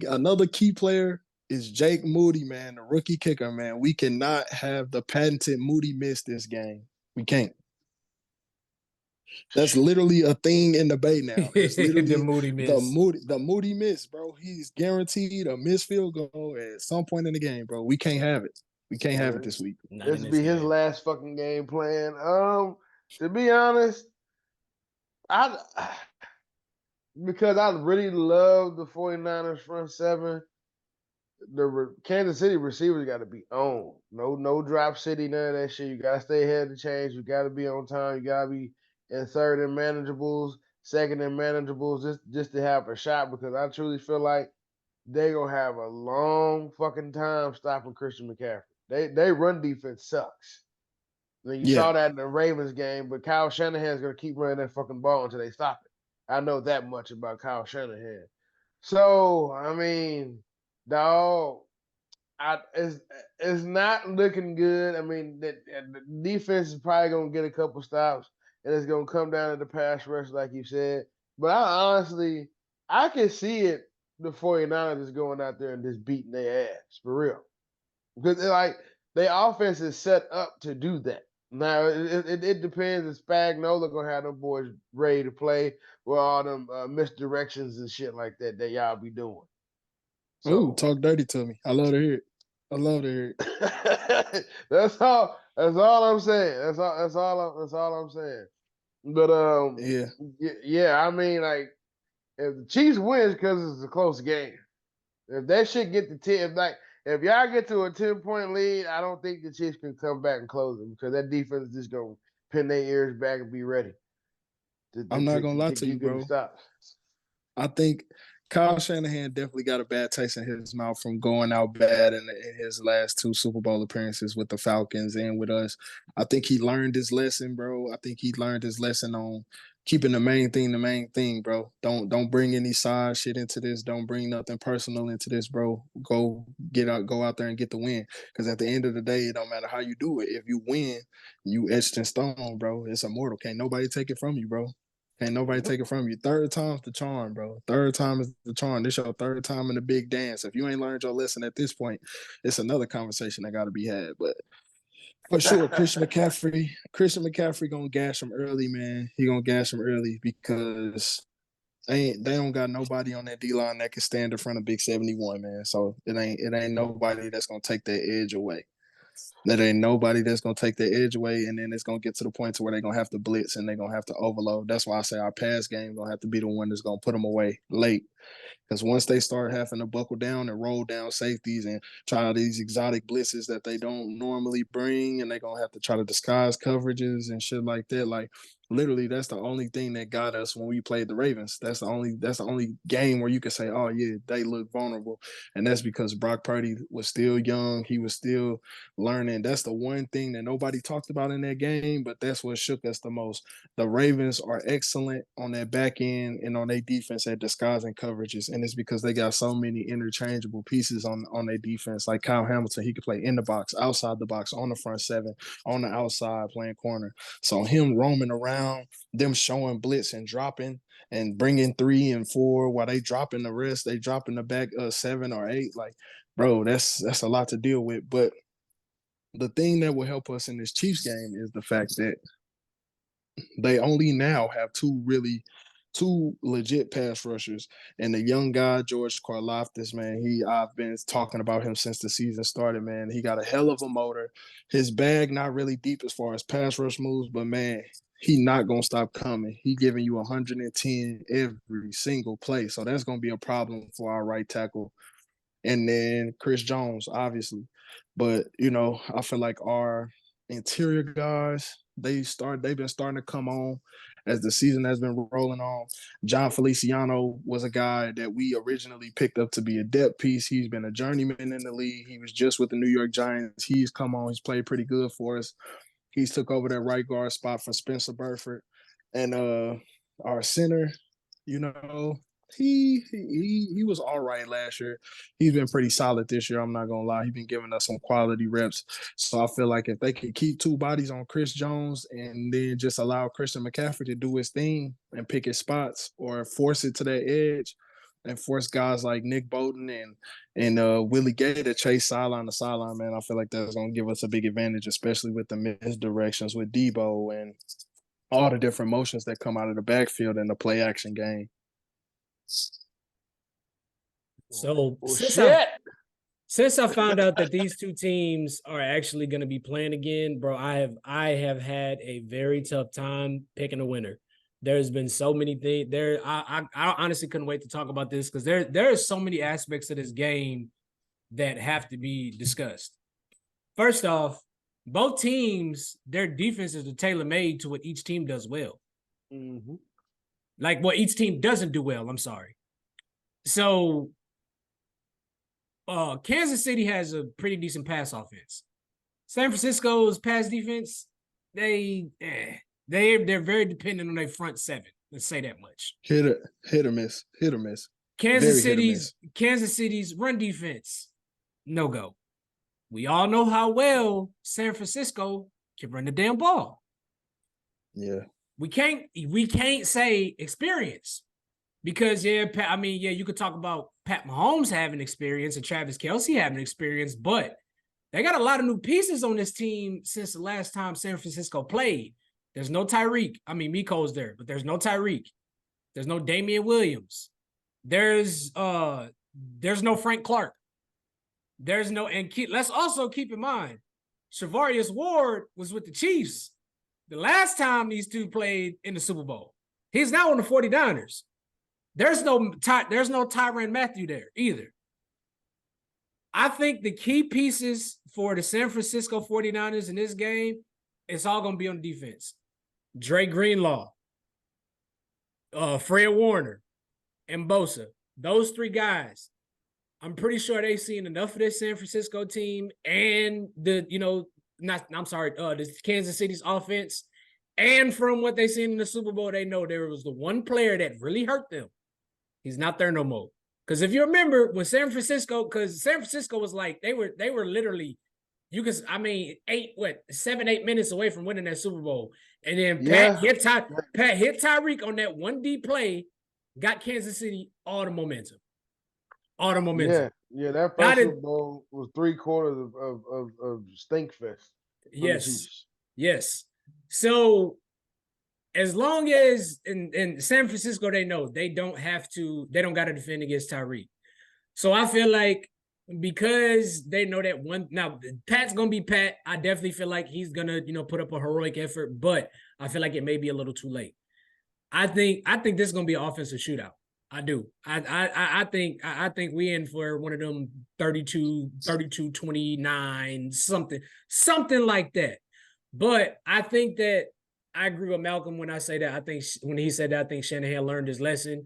another key player is Jake Moody, man, the rookie kicker, man. We cannot have the patented Moody miss this game. We can't. That's literally a thing in the Bay now. It's literally the Moody miss. The Moody miss, bro. He's guaranteed a missed field goal at some point in the game, bro. We can't have it. We can't have it this week. This will be his last fucking game plan. To be honest, because I really love the 49ers front seven. The Kansas City receivers got to be on. No drop city, none of that shit. You got to stay ahead of the change. You got to be on time. You got to be in third and manageables, second and manageables, just to have a shot. Because I truly feel like they gonna have a long fucking time stopping Christian McCaffrey. They run defense sucks. Then you Yeah. saw that in the Ravens game, but Kyle Shanahan's gonna keep running that fucking ball until they stop it. I know that much about Kyle Shanahan. So I mean, dog, it's not looking good. I mean, the defense is probably gonna get a couple stops, and it's gonna come down to the pass rush, like you said. But I can see it. The 49ers is going out there and just beating their ass for real, because their offense is set up to do that. Now it depends if Spagnuolo gonna have them boys ready to play with all them misdirections and shit like that y'all be doing. Oh, So talk dirty to me. I love to hear it. I love to hear it. that's all I'm saying. That's all I'm saying. But Yeah. yeah, I mean, like, if the Chiefs wins because it's a close game. If that shit get to 10, if y'all get to a 10-point lead, I don't think the Chiefs can come back and close it, because that defense is just gonna pin their ears back and be ready I'm not gonna lie to you, keep getting bro. stops. I think Kyle Shanahan definitely got a bad taste in his mouth from going out bad in his last two Super Bowl appearances with the Falcons and with us. I think he learned his lesson, bro. I think he learned his lesson on keeping the main thing, bro. Don't bring any side shit into this. Don't bring nothing personal into this, bro. Go out there and get the win. Because at the end of the day, it don't matter how you do it. If you win, you etched in stone, bro. It's immortal. Can't nobody take it from you, bro. Ain't nobody take it from you. Third time's the charm, bro. Third time is the charm. This your third time in the big dance. If you ain't learned your lesson at this point, it's another conversation that got to be had. But for sure, Christian McCaffrey gonna gash him early, man. He gonna gash him early because they don't got nobody on that D line that can stand in front of Big 71, man. So it ain't nobody that's gonna take that edge away. That ain't nobody that's gonna take the edge away, and then it's gonna get to the point to where they're gonna have to blitz and they're gonna have to overload. That's why I say our pass game gonna have to be the one that's gonna put them away late. Because once they start having to buckle down and roll down safeties and try these exotic blitzes that they don't normally bring, and they're gonna have to try to disguise coverages and shit like that. Like literally, that's the only thing that got us when we played the Ravens. That's the only game where you could say, oh yeah, they look vulnerable. And that's because Brock Purdy was still young. He was still learning. That's the one thing that nobody talked about in that game, but that's what shook us the most. The Ravens are excellent on that back end and on their defense at disguising coverages. And it's because they got so many interchangeable pieces on their defense. Like Kyle Hamilton, he could play in the box, outside the box, on the front seven, on the outside, playing corner. So him roaming around, them showing blitz and dropping and bringing 3 and 4 while they dropping the rest, they dropping the back 7 or 8. Like, bro, that's a lot to deal with. But the thing that will help us in this Chiefs game is the fact that they only now have two legit pass rushers. And the young guy, George Karlaftis, man, I've been talking about him since the season started, man. He got a hell of a motor. His bag not really deep as far as pass rush moves, but man, he not gonna stop coming. He giving you 110 every single play. So that's gonna be a problem for our right tackle. And then Chris Jones, obviously. But I feel like our interior guys, they've been starting to come on as the season has been rolling on. John Feliciano was a guy that we originally picked up to be a depth piece. He's been a journeyman in the league. He was just with the New York Giants. He's come on. He's played pretty good for us. He's took over that right guard spot for Spencer Burford. And our center, you know, he was all right last year. He's been pretty solid this year. I'm not gonna lie. He's been giving us some quality reps. So I feel like if they could keep two bodies on Chris Jones and then just allow Christian McCaffrey to do his thing and pick his spots or force it to that edge and force guys like Nick Bolton and Willie Gay to chase sideline to sideline, man, I feel like that's gonna give us a big advantage, especially with the misdirections with Debo and all the different motions that come out of the backfield in the play action game. So since I found out that these two teams are actually going to be playing again, bro, I have had a very tough time picking a winner. There's been so many things there. I honestly couldn't wait to talk about this because there are so many aspects of this game that have to be discussed. First off, both teams, their defenses are tailor-made to what each team does well. Mm-hmm. Like what each team doesn't do well, I'm sorry. So Kansas City has a pretty decent pass offense. San Francisco's pass defense, they're very dependent on their front seven. Let's say that much. Hit or miss. Kansas City's run defense, no go. We all know how well San Francisco can run the damn ball. Yeah. We can't say experience because you could talk about Pat Mahomes having experience and Travis Kelce having experience, but they got a lot of new pieces on this team since the last time San Francisco played. There's no Tyreek. I mean, Miko's there, but there's no Tyreek. There's no Damian Williams. There's no Frank Clark. Let's also keep in mind, Charvarius Ward was with the Chiefs the last time these two played in the Super Bowl. He's now on the 49ers. There's no Tyrann Mathieu there either. I think the key pieces for the San Francisco 49ers in this game, it's all going to be on defense. Dre Greenlaw, Fred Warner, and Bosa. Those three guys, I'm pretty sure they've seen enough of this San Francisco team and the Kansas City's offense. And from what they seen in the Super Bowl, they know there was the one player that really hurt them. He's not there no more. Because if you remember when San Francisco was like, they were literally, 7-8 minutes away from winning that Super Bowl. And then Pat hit Tyreek on that one D play, got Kansas City all the momentum. Yeah, that first Super Bowl was 3 quarters of stink fest. Yes. So as long as in San Francisco, they know they don't got to defend against Tyreek. So I feel like because they know that now Pat's gonna be Pat, I definitely feel like he's gonna, put up a heroic effort, but I feel like it may be a little too late. I think this is gonna be an offensive shootout. I do. I think we in for one of them 32-29, something like that. But I think that I agree with Malcolm when I say that. I think when he said that, I think Shanahan learned his lesson.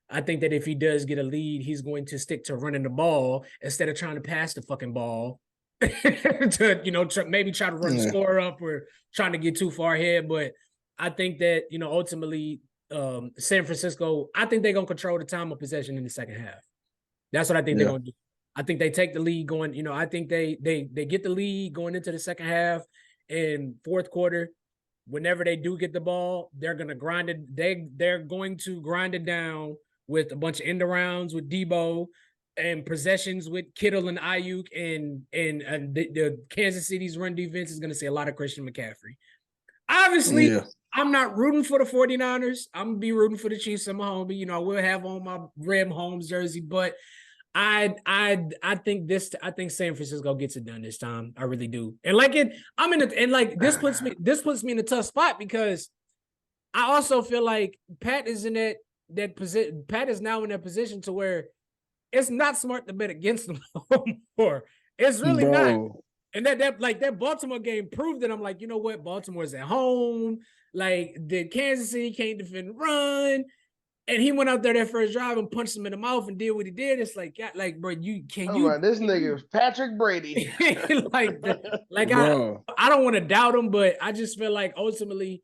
I think that if he does get a lead, he's going to stick to running the ball instead of trying to pass the fucking ball to maybe try to run the score up or trying to get too far ahead. But I think that, ultimately San Francisco, I think they're going to control the time of possession in the second half. That's what I think they're going to do. I think they take the lead going, I think they get the lead going into the second half and fourth quarter. Whenever they do get the ball, they're going to grind it. They're going to grind it down with a bunch of end arounds with Debo and possessions with Kittle and Ayuk, and the Kansas City's run defense is going to see a lot of Christian McCaffrey. Obviously, I'm not rooting for the 49ers. I'm going to be rooting for the Chiefs and my homie. I will have on my Red Mahomes jersey, but I think San Francisco gets it done this time. I really do. And this puts me in a tough spot because I also feel like Pat is in that position. Pat is now in that position to where it's not smart to bet against them more. It's really not. And that Baltimore game proved that. I'm like, you know what? Baltimore's at home. Like the Kansas City can't defend the run. And he went out there that first drive and punched him in the mouth and did what he did. It's like, bro, this nigga is Patrick Brady. I don't want to doubt him, but I just feel like ultimately,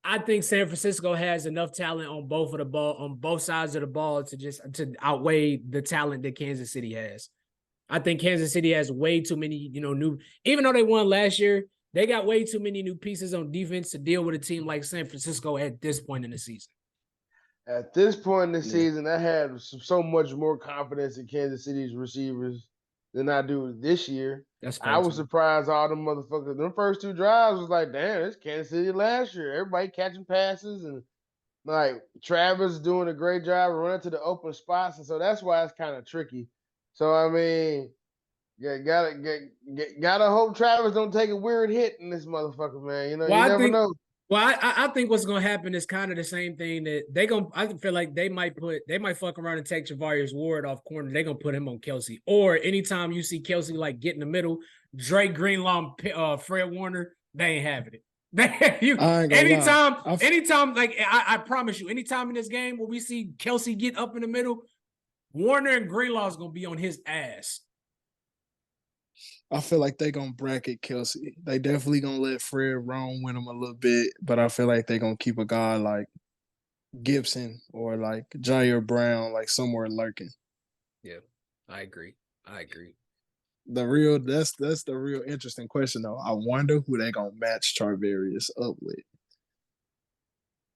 I think San Francisco has enough talent on both sides of the ball to outweigh the talent that Kansas City has. I think Kansas City has way too many, new, even though they won last year, they got way too many new pieces on defense to deal with a team like San Francisco at this point in the season. At this point in the season, I had so much more confidence in Kansas City's receivers than I do this year. I was surprised all them motherfuckers. Them first 2 drives was like, damn, it's Kansas City last year. Everybody catching passes and like Travis doing a great job running to the open spots, and so that's why it's kind of tricky. So I mean, gotta hope Travis don't take a weird hit in this motherfucker, man. You never know. Well, I think what's gonna happen is kind of the same thing that I feel like they might fuck around and take Javarius Ward off corner. They're gonna put him on Kelsey. Or anytime you see Kelsey like get in the middle, Drake Greenlaw, Fred Warner, they ain't having it. I ain't gonna lie. Anytime, like I promise you, anytime in this game where we see Kelsey get up in the middle, Warner and Greenlaw is gonna be on his ass. I feel like they gonna bracket Kelsey. They definitely gonna let Fred roam with him a little bit, but I feel like they gonna keep a guy like Gibson or like Jair Brown like somewhere lurking. Yeah, I agree. That's the real interesting question though. I wonder who they gonna match Charvarius up with.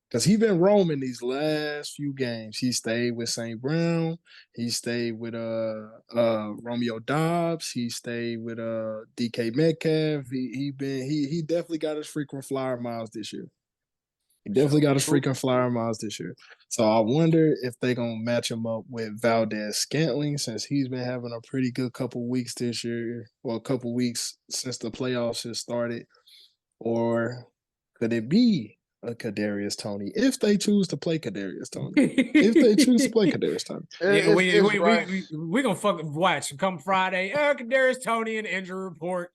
Because he been roaming these last few games. He stayed with St. Brown. He stayed with Romeo Dobbs. He stayed with DK Metcalf. He definitely got his frequent flyer miles this year. He definitely got his freaking flyer miles this year. So I wonder if they gonna match him up with Valdez Scantling, since he's been having a pretty good couple weeks this year, or a couple weeks since the playoffs has started. Or could it be a Kadarius Toney if they choose to play Kadarius Toney? If they choose to play Kadarius Toney, yeah, we gonna fucking watch come Friday. Kadarius Toney an injury report.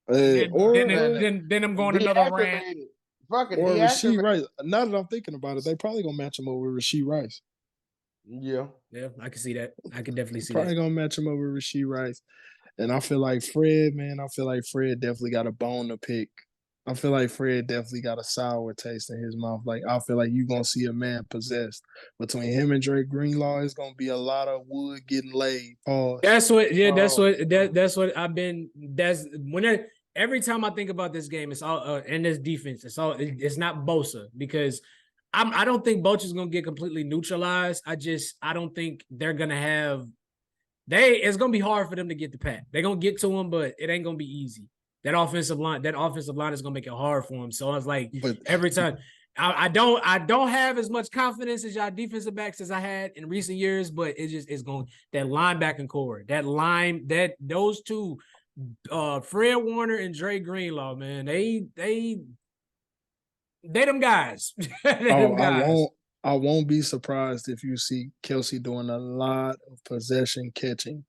Then I'm going another rant. Fucking or Rashee Rice. Now that I'm thinking about it, they probably gonna match him over with Rashee Rice. Yeah, I can see that. I can definitely see probably that. Gonna match him over with Rashee Rice, and I feel like Fred, man. I feel like Fred definitely got a bone to pick. I feel like Fred definitely got a sour taste in his mouth. Like I feel like you're gonna see a man possessed. Between him and Drake Greenlaw, it's gonna be a lot of wood getting laid. Pause. That's what I've been. That's when every time I think about this game, it's all and this defense. It's not Bosa, because I don't think Bosa's gonna get completely neutralized. I don't think they're gonna have. It's gonna be hard for them to get the pat. They're gonna get to him, but it ain't gonna be easy. That offensive line is gonna make it hard for him. So I was like, every time I don't have as much confidence as y'all defensive backs as I had in recent years, but it's going that linebacking core, those two, Fred Warner and Dre Greenlaw, man, they them guys. Them guys. I won't be surprised if you see Kelsey doing a lot of possession catching.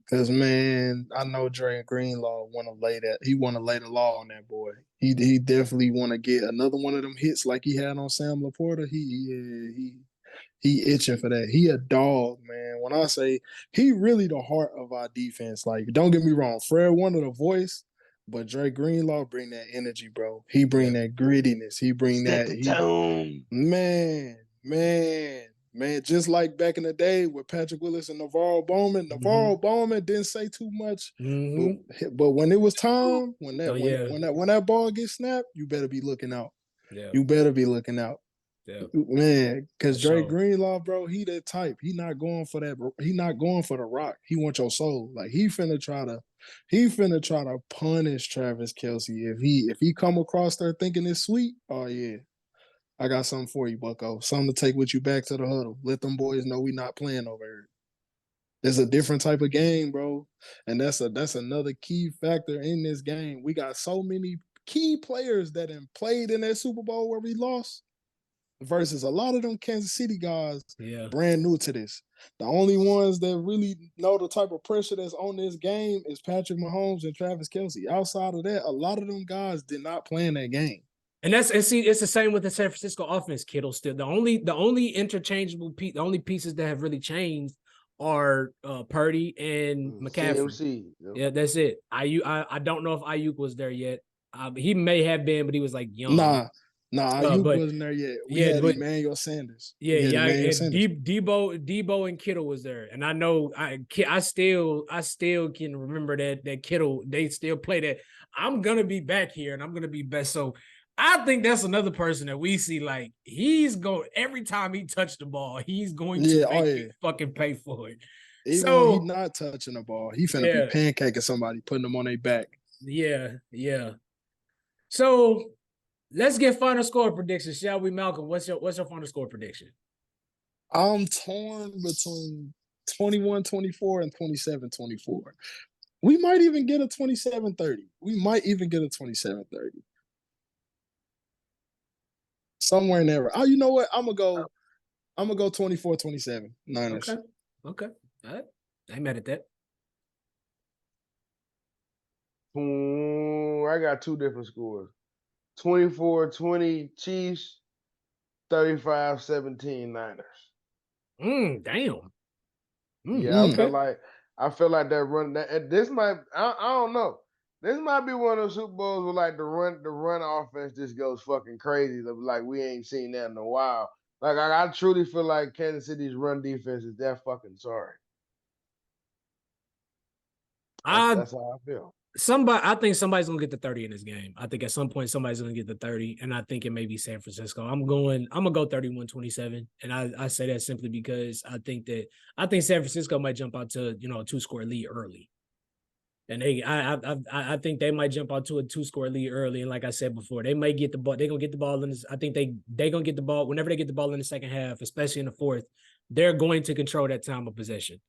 Because man, I know Dre Greenlaw want to lay the law on that boy. He definitely want to get another one of them hits like he had on Sam Laporta. He itching for that. He a dog, man. When I say he really the heart of our defense. Like, don't get me wrong, Fred Warner the voice, but Dre Greenlaw bring that energy, bro. He bring that grittiness. He bring that man. Just like back in the day with Patrick Willis and Navarro Bowman. Navarro Bowman didn't say too much, but when it was time, when that ball gets snapped, you better be looking out. Yeah. You better be looking out. Yeah. Man, because Drake Greenlaw, bro, he that type. He not going for that. He not going for the rock. He wants your soul. Like he finna try to punish Travis Kelsey if he come across there thinking it's sweet. Oh yeah, I got something for you, Bucko. Something to take with you back to the huddle. Let them boys know we not playing over here. It's a different type of game, bro, and that's another key factor in this game. We got so many key players that have played in that Super Bowl where we lost. Versus a lot of them Kansas City guys, brand new to this. The only ones that really know the type of pressure that's on this game is Patrick Mahomes and Travis Kelsey. Outside of that, a lot of them guys did not play in that game. And it's the same with the San Francisco offense, Kittle. Still, the only interchangeable the only pieces that have really changed are Purdy and McCaffrey. Yeah, that's it. I don't know if Ayuk was there yet. He may have been, but he was like young. Nah, Ayuk wasn't there yet. We had Emmanuel Sanders. Debo and Kittle was there, and I know I still can remember that Kittle. They still play that. I'm gonna be back here, and I'm gonna be best. So I think that's another person that we see. Like he's going every time he touched the ball, he's going to fucking pay for it. Even when he's not touching the ball, he finna be pancaking somebody, putting them on their back. Yeah. So. Let's get final score predictions, shall we, Malcolm? What's your final score prediction? I'm torn between 21-24 and 27-24. We might even get a 27-30. somewhere in there. Oh, you know what? I'm gonna go 24-27 Niners. Okay. All right. I ain't mad at that. I got two different scores. 24-20 Chiefs, 35-17 Niners. Damn. Yeah, Okay. I feel like that run. This might. I don't know. This might be one of those Super Bowls where like the run offense just goes fucking crazy. Like we ain't seen that in a while. Like I truly feel like Kansas City's run defense is that fucking sorry. That's how I feel. I think somebody's gonna get the 30 in this game. I think at some point somebody's gonna get the 30, and I think it may be San Francisco. I'm gonna go 31-27. And I say that simply because I think San Francisco might jump out to a 2-score lead early. And I think they might jump out to a 2-score lead early. And like I said before, they might get the ball. They're gonna get the ball in this. I think they gonna get the ball whenever they get the ball in the second half, especially in the fourth. They're going to control that time of possession.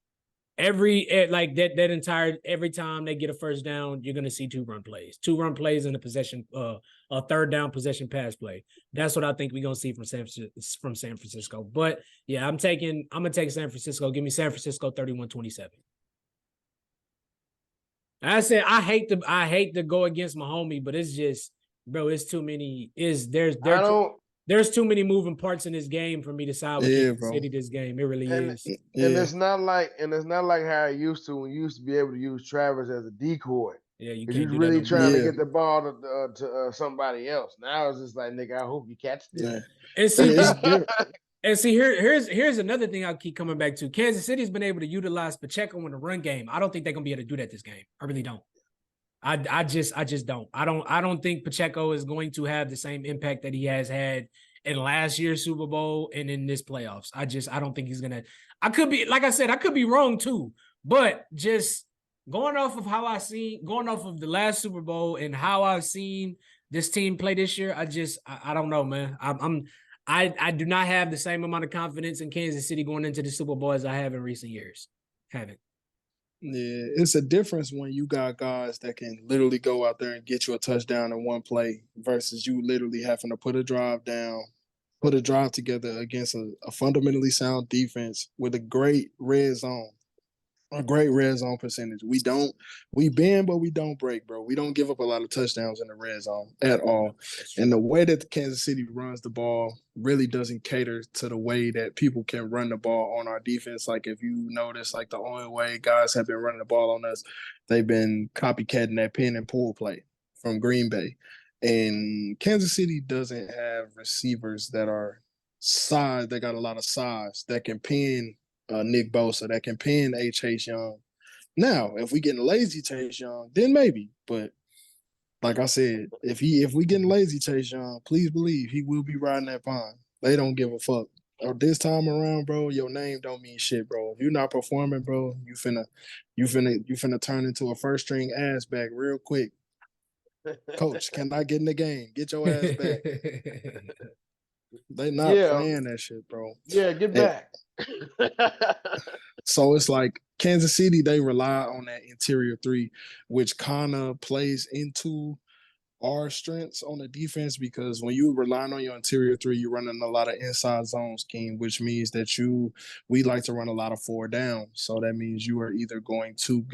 Every time they get a first down, you're gonna see 2-run plays in the possession, a third down possession pass play. That's what I think we're gonna see from San Francisco. But yeah, I'm gonna take San Francisco. Give me San Francisco 31-27. I said I hate to go against my homie, but it's just, bro, it's too many. There's too many moving parts in this game for me to side with Kansas City this game. It really is. And it's not like how it used to when you used to be able to use Travis as a decoy. Yeah, you can't. You're really trying to get the ball to somebody else. Now it's just like, nigga, I hope you catch this. And see, here's another thing I'll keep coming back to. Kansas City's been able to utilize Pacheco in the run game. I don't think they're gonna be able to do that this game. I really don't. I just don't. I don't think Pacheco is going to have the same impact that he has had in last year's Super Bowl and in this playoffs. I don't think he's gonna. I could be, like I said, I could be wrong too. But just going off of the last Super Bowl and how I've seen this team play this year, I don't know, man. I do not have the same amount of confidence in Kansas City going into the Super Bowl as I have in recent years. Haven't. Yeah, it's a difference when you got guys that can literally go out there and get you a touchdown in one play versus you literally having to put a drive together against a fundamentally sound defense with a great red zone percentage. We bend, but we don't break, bro. We don't give up a lot of touchdowns in the red zone at all. And the way that the Kansas City runs the ball really doesn't cater to the way that people can run the ball on our defense. Like if you notice, like the only way guys have been running the ball on us, they've been copycatting that pin and pull play from Green Bay. And Kansas City doesn't have receivers that are size. They got a lot of size that can pin Nick Bosa, that can pin Chase Young. Now, if we getting lazy Chase Young, then maybe. But like I said, if we getting lazy Chase Young, please believe he will be riding that pine. They don't give a fuck. Or this time around, bro, your name don't mean shit, bro. If you're not performing, bro, you finna turn into a first string ass back real quick. Coach, can I get in the game? Get your ass back. They not playing that shit, bro. Yeah, get back. So it's like Kansas City, they rely on that interior three, which kind of plays into our strengths on the defense, because when you relying on your interior three, you're running a lot of inside zone scheme, which means that we like to run a lot of 4 down. So that means you are either going to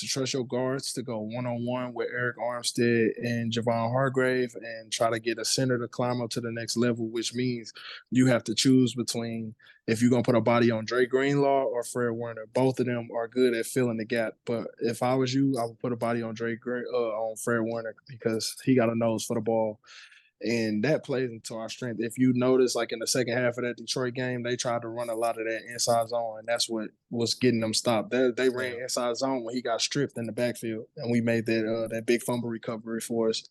trust your guards to go one-on-one with Eric Armstead and Javon Hargrave and try to get a center to climb up to the next level, which means you have to choose between if you're going to put a body on Dre Greenlaw or Fred Warner. Both of them are good at filling the gap. But if I was you, I would put a body on on Fred Warner because he got a nose for the ball. And that plays into our strength. If you notice, like in the second half of that Detroit game, they tried to run a lot of that inside zone, and that's what was getting them stopped. They ran inside zone when he got stripped in the backfield, and we made that big fumble recovery for us.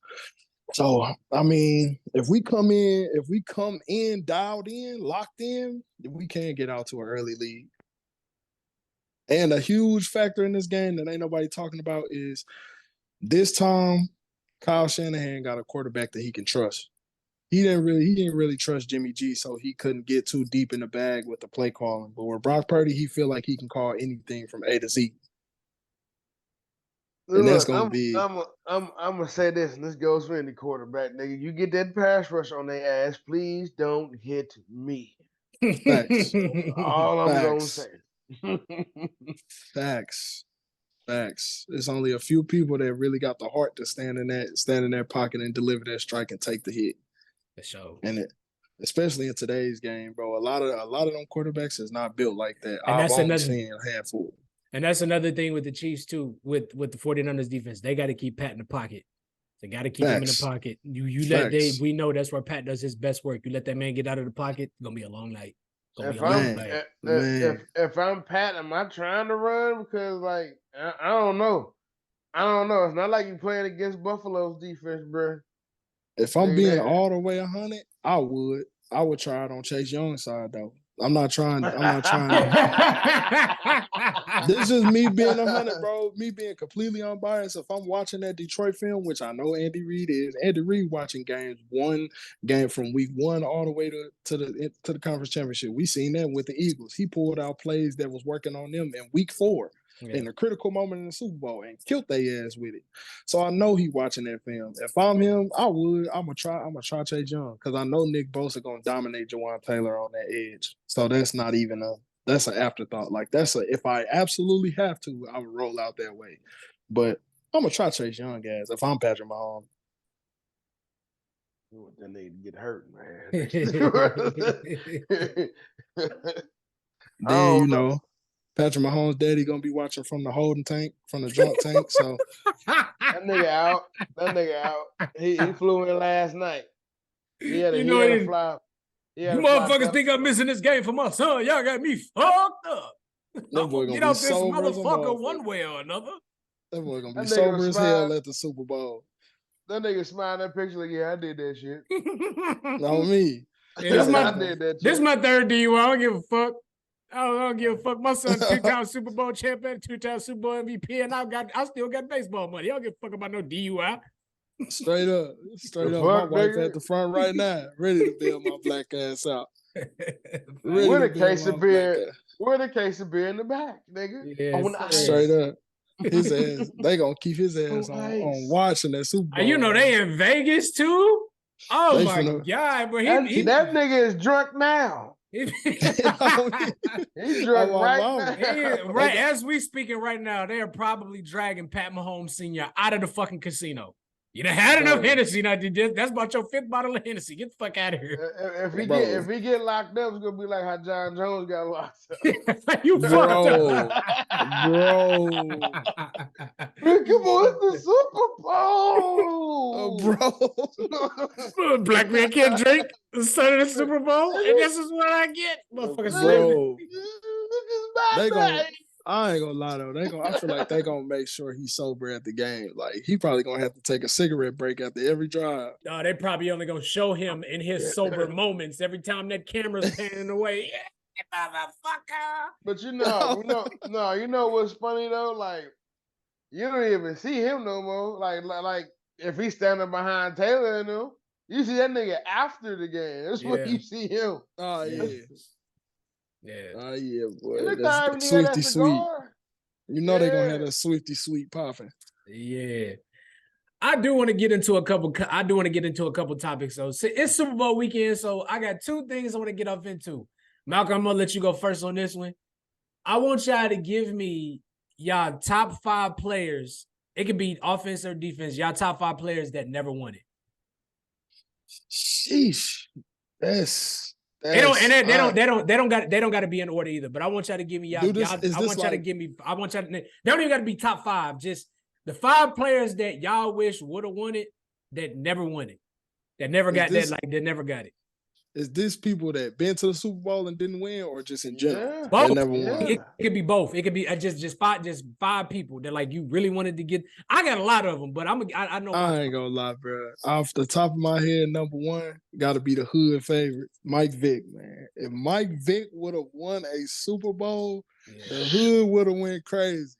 So, I mean, if we come in dialed in, locked in, we can get out to an early lead. And a huge factor in this game that ain't nobody talking about is this time Kyle Shanahan got a quarterback that he can trust. He didn't really trust Jimmy G, so he couldn't get too deep in the bag with the play calling. But with Brock Purdy, he feel like he can call anything from A to Z. And that's Look, gonna I'm be I'm gonna say this, and this goes for any quarterback, nigga. You get that pass rush on their ass, please don't hit me. facts. All I'm gonna Facts. say. Facts. Facts. There's only a few people that really got the heart to stand in that pocket and deliver that strike and take the hit. For sure. And especially in today's game, bro, a lot of them quarterbacks is not built like that. And I've that's only another seen a handful. And that's another thing with the Chiefs too, with the 49ers defense. They got to keep Pat in the pocket. They got to keep him in the pocket. We know that's where Pat does his best work. You let that man get out of the pocket, it's gonna be a long night. If I'm Pat, am I trying to run? Because like I don't know. It's not like you playing against Buffalo's defense, bro. If I'm being all the way 100, I would try it on Chase Young's side though. I'm not trying. This is me being 100, bro. Me being completely unbiased. If I'm watching that Detroit film, which I know Andy Reid is, Andy Reid watching one game from week 1 all the way to the conference championship. We seen that with the Eagles. He pulled out plays that was working on them in week 4. Yeah. In a critical moment in the Super Bowl and killed their ass with it. So I know he watching that film. If I'm him, I'm gonna try Chase Young because I know Nick Bosa gonna dominate Jawan Taylor on that edge. So that's not even that's an afterthought. Like if I absolutely have to, I would roll out that way. But I'm gonna try Chase Young, guys. If I'm Patrick Mahomes. You want that nigga to get hurt, man. Then Patrick Mahomes' daddy gonna be watching from the holding tank, from the drunk tank. So that nigga out. He flew in last night. He had a fly. You motherfuckers think I'm missing this game for my son? Y'all got me fucked up. That boy gonna get out this motherfucker one way or another. That boy gonna be sober as hell at the Super Bowl. That nigga smiling that picture like, yeah, I did that shit. Not me. This my third DUI. I don't give a fuck. I don't give a fuck. My son 2-time Super Bowl champion, 2-time Super Bowl MVP, and I still got baseball money. I don't give a fuck about no DUI. Straight up. My wife at the front right now, ready to bail my black ass out. With a case of beer in the back, nigga. Yes, straight up. His ass, they gonna keep his ass on watching that Super Bowl. You know they in Vegas too? Oh my God, but that nigga is drunk now. He's drunk right now. Right as we speaking right now, they are probably dragging Pat Mahomes Sr. out of the fucking casino. You done had enough Hennessy. Now, that's about your 5th bottle of Hennessy. Get the fuck out of here. If he get locked up, it's gonna be like how John Jones got locked up. You fucked up. Bro. Come on, it's the Super Bowl. Bro. Black man can't drink the son of the Super Bowl, and this is what I get. Motherfuckers. I ain't gonna lie though. I feel like they gonna make sure he's sober at the game. Like he probably gonna have to take a cigarette break after every drive. No, they probably only gonna show him in his sober moments every time that camera's panning away. Yeah, motherfucker. But you know what's funny though? Like you don't even see him no more. Like if he's standing behind Taylor and them, you see that nigga after the game. That's when you see him. Oh yeah. Yeah. Oh yeah, boy. That's Swifty Sweet. You know they're gonna have that Swifty Sweet popping. Yeah. I do want to get into a couple topics. So it's Super Bowl weekend, so I got 2 things I want to get off into. Malcolm, I'm gonna let you go first on this one. I want y'all to give me y'all top 5 players. It could be offense or defense. Y'all top 5 players that never won it. Sheesh. They don't got to be in order either. But I want y'all to give me y'all. They don't even got to be top 5. Just the 5 players that y'all wish would have won it that never won it, that never got it. Is this people that been to the Super Bowl and didn't win, or just in general? Both. Never won? It could be both. It could be just 5 people that like you really wanted to get. I got a lot of them, but I know. I ain't gonna lie, bro. Off the top of my head, number 1 got to be the hood favorite, Mike Vick, man. If Mike Vick would have won a Super Bowl, the hood would have went crazy.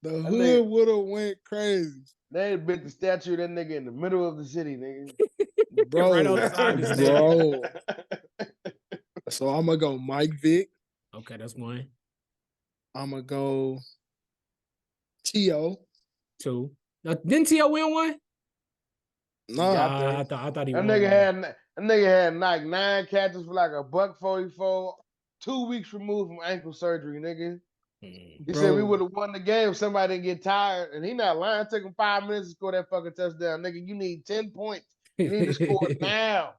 The hood would have went crazy. They built the statue of that nigga in the middle of the city, nigga. Bro, right on the side So I'm gonna go Mike Vick. Okay, that's one. I'm gonna go T.O. 2. Didn't T.O. win one? No, got there. I thought he That won. nigga had like 9 catches for like $144, 2 weeks removed from ankle surgery, nigga. He said we would have won the game if somebody didn't get tired. And he not lying. It took him 5 minutes to score that fucking touchdown. Nigga, you need 10 points. You need to score now.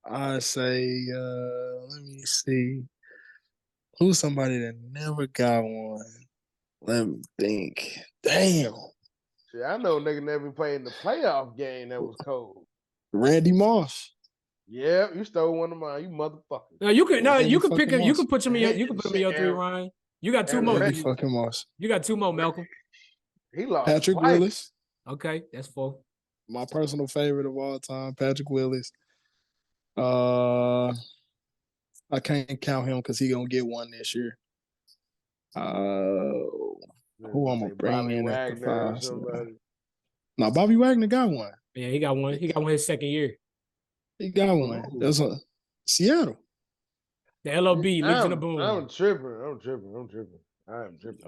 I say, let me see. Who's somebody that never got one? Let me think. Damn. Shit, I know nigga never played in the playoff game that was cold. Randy Moss. Yeah, you stole one of mine, you motherfucker. No, you can pick him. You Moss. can put him in your. You can put him in your 3, Ryan. You got 2 more. Randy fucking Moss. You got 2 more, Malcolm. He lost. Patrick twice. Willis. Okay, that's 4. My personal favorite of all time, Patrick Willis. I can't count him because he gonna get one this year. Who I'm gonna bring Bobby in at the Wagner or 5? somebody. No, Bobby Wagner got one. Yeah, he got one. He got one his second year. He got one. That's a Seattle. The LOB, Legion of Boom. I'm tripping. I am tripping.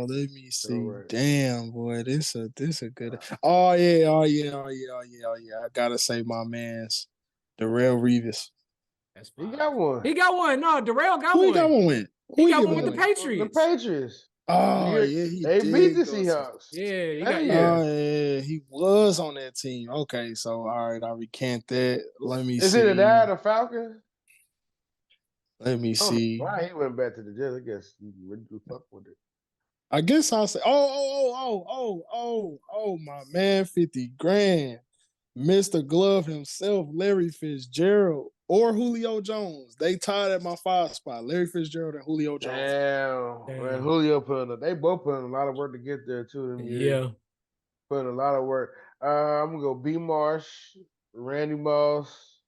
Let me see. Damn, boy, this a good. Oh yeah. I gotta say, my man's Darrell Revis. That's he got one. He got one. No, Darrell got Who one. he got one with? He got one with the Patriots. The Patriots. Oh yeah, they beat the Seahawks. Yeah, he got. Yeah, he was on that team. Okay, so all right, I recant that. Let me see. Is it that or Falcons? Let me see. Why he went back to the Jets? I guess you really fuck with it. I guess I'll say, my man, 50 grand. Mr. Glove himself, Larry Fitzgerald, or Julio Jones. They tied at my 5 spot. Larry Fitzgerald and Julio Jones. Damn. Man, Julio they both put in a lot of work to get there too. Yeah. Put in a lot of work. I'm gonna go B Marsh, Randy Moss,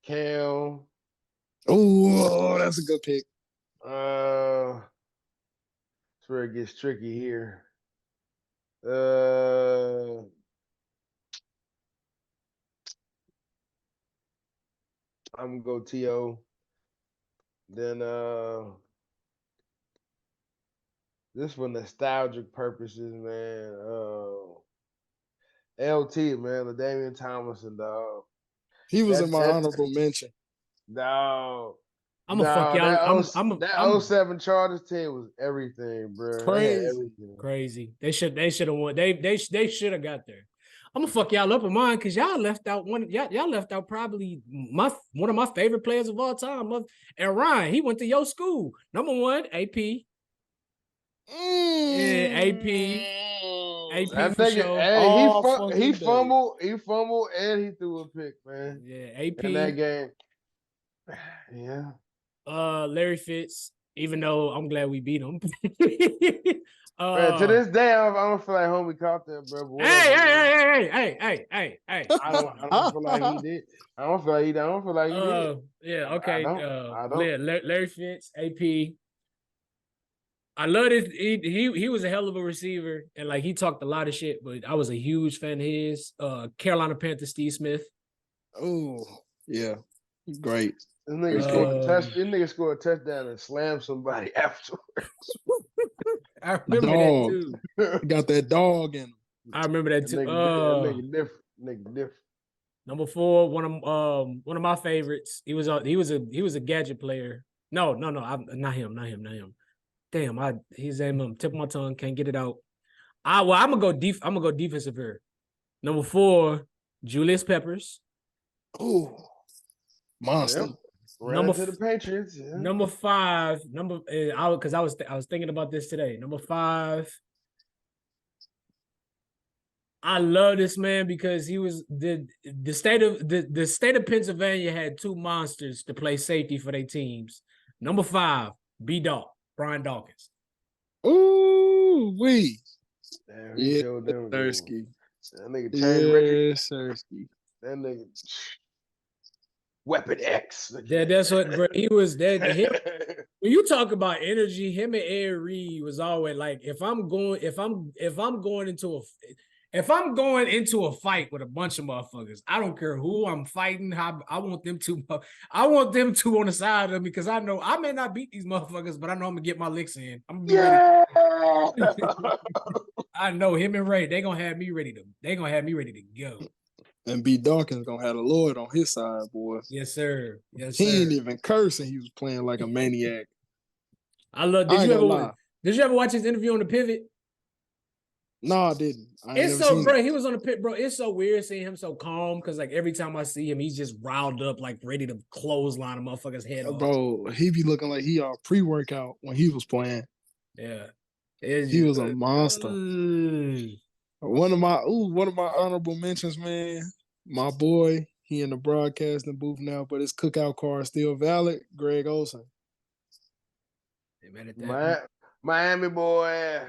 Cam. Oh, that's a good pick. That's where it gets tricky here. I'm gonna go T.O. Then this for nostalgic purposes, man. LT, man, LaDainian Tomlinson, dog. He was in my honorable mention. No. I'm gonna fuck y'all. That 07 Chargers team was everything, bro. Crazy. They should have won. They should have got there. I'm gonna fuck y'all up in mine because y'all left out y'all left out probably one of my favorite players of all time. And Ryan, he went to your school. Number 1, AP. Yeah, AP. AP for sure. He fumbled, and he threw a pick, man. Yeah, AP in that game. Yeah. Larry Fitz. Even though I'm glad we beat him. Man, to this day, I don't feel like homie caught that, bro. Hey. I don't feel like he did. I don't feel like he did. Yeah, okay. I don't. Larry Fitz, AP. I love it. He was a hell of a receiver, and like he talked a lot of shit, but I was a huge fan of his. Carolina Panthers, Steve Smith. Oh, yeah. Great. This nigga scored a touchdown and slammed somebody afterwards. I remember that too. Got that dog in him. I remember that too. Nigga different. Number 4, one of my favorites. He was a gadget player. No, not him. Damn, his name tip of my tongue, can't get it out. I'm gonna go defensive here. Number 4, Julius Peppers. Oh, monster. Yep. Number to the Patriots. Yeah. Number 5, because I was thinking about this today. Number 5. I love this man because he was the state of Pennsylvania had 2 monsters to play safety for their teams. Number 5, Brian Dawkins. Ooh, wee. Yeah, Sersky. That nigga changed records. Sersky. That nigga Weapon X. Yeah, that's what bro, he was. When you talk about energy, him and Ed Reed was always like, if I'm going into if I'm going into a fight with a bunch of motherfuckers, I don't care who I'm fighting. I want them to. I want them two on the side of me because I know I may not beat these motherfuckers, but I know I'm gonna get my licks in. I'm gonna be ready. I know him and Ray. They gonna have me ready to. They gonna have me ready to go. And B. Dawkins gonna have the Lord on his side, boy. Yes, sir. Yes, he sir. ain't even cursing. He was playing like a maniac. I love. Did you ever watch his interview on the Pivot? No, I didn't. It's so, bro. He was on the pit, bro. It's so weird seeing him so calm because, like, every time I see him, he's just riled up, like ready to clothesline a motherfucker's head off. Bro, he be looking like he pre-workout when he was playing. Yeah, he was a monster. One of my honorable mentions, man. My boy, he in the broadcasting booth now, but his cookout card still valid. Greg Olsen. Miami boy.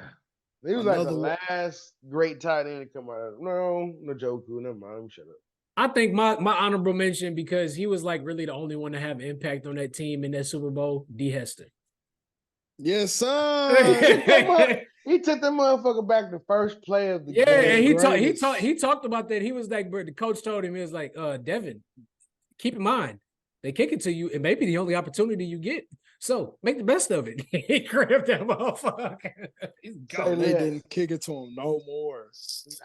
He was like the last great tight end to come out. No Njoku. Never mind. Shut up. I think my honorable mention because he was like really the only one to have impact on that team in that Super Bowl. D. Hester. Yes, sir. He took that motherfucker back the first play of the game. Yeah, and he talked about that. He was like, bro, the coach told him, he was like, Devin, keep in mind, they kick it to you. It may be the only opportunity you get. So make the best of it. He grabbed that motherfucker. So they didn't kick it to him no more.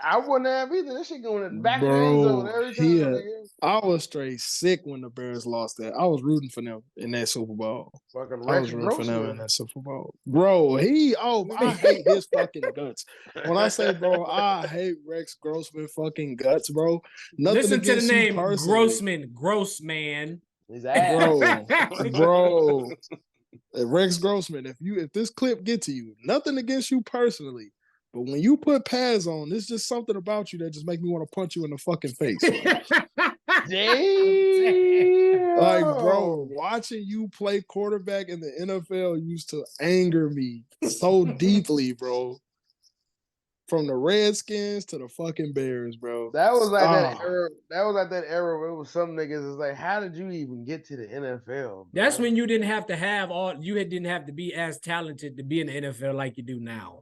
I wouldn't have either. This shit going in the back of the end zone every time. I was straight sick when the Bears lost that. I was rooting for them in that Super Bowl. I was rooting for them in that Super Bowl. Bro, I hate his fucking guts. When I say, bro, I hate Rex Grossman fucking guts, bro. Listen to the name Grossman. His ass. Bro. Rex Grossman, if this clip get to you, nothing against you personally, but when you put pads on, there's just something about you that just make me want to punch you in the fucking face. Damn. Like, bro, watching you play quarterback in the NFL used to anger me so deeply, bro. From the Redskins to the fucking Bears, bro. That was like that era. That was like that era where it was some niggas is like, how did you even get to the NFL? Bro? That's when you didn't have to have didn't have to be as talented to be in the NFL like you do now.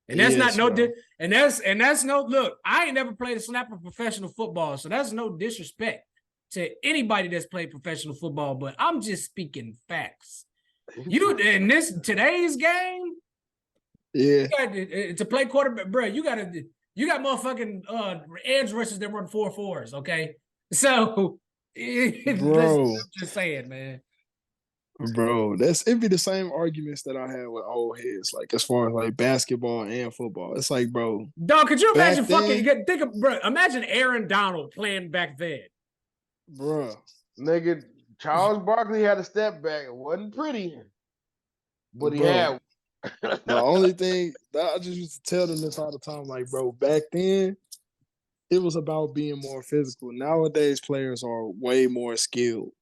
And that's that's no look. I ain't never played a snap of professional football, so that's no disrespect to anybody that's played professional football. But I'm just speaking facts. You in today's game. Yeah, to play quarterback, bro. You got motherfucking edge rushers that run 4.4s. Okay, so bro, just saying, man. Bro, it'd be the same arguments that I had with old heads, like as far as like basketball and football. It's like, bro, dog, could you imagine imagine Aaron Donald playing back then, bro. Nigga, Charles Barkley had a step back. It wasn't pretty, but he had. The only thing that I just used to tell them this all the time, like, bro, back then it was about being more physical. Nowadays, players are way more skilled.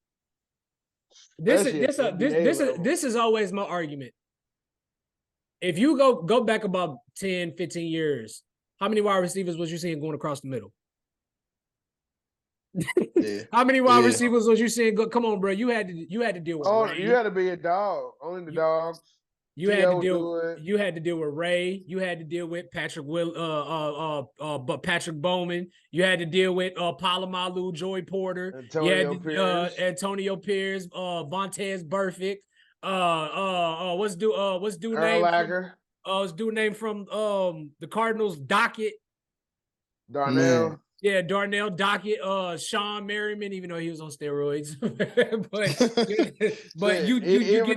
This is always my argument. If you go back about 10, 15 years, how many wide receivers was you seeing going across the middle? Yeah. How many wide receivers was you seeing go? Come on, bro. You had to deal with Ray. You had to be a dog. Only the dogs. You had to deal with Ray. You had to deal with Patrick Bowman. You had to deal with Palomalu, Joey Porter, Antonio Pierce, Vontaze Burfict. What's dude name from the Cardinals? Dockett. Darnell. Man. Yeah, Darnell Dockett, Sean Merriman, even though he was on steroids. but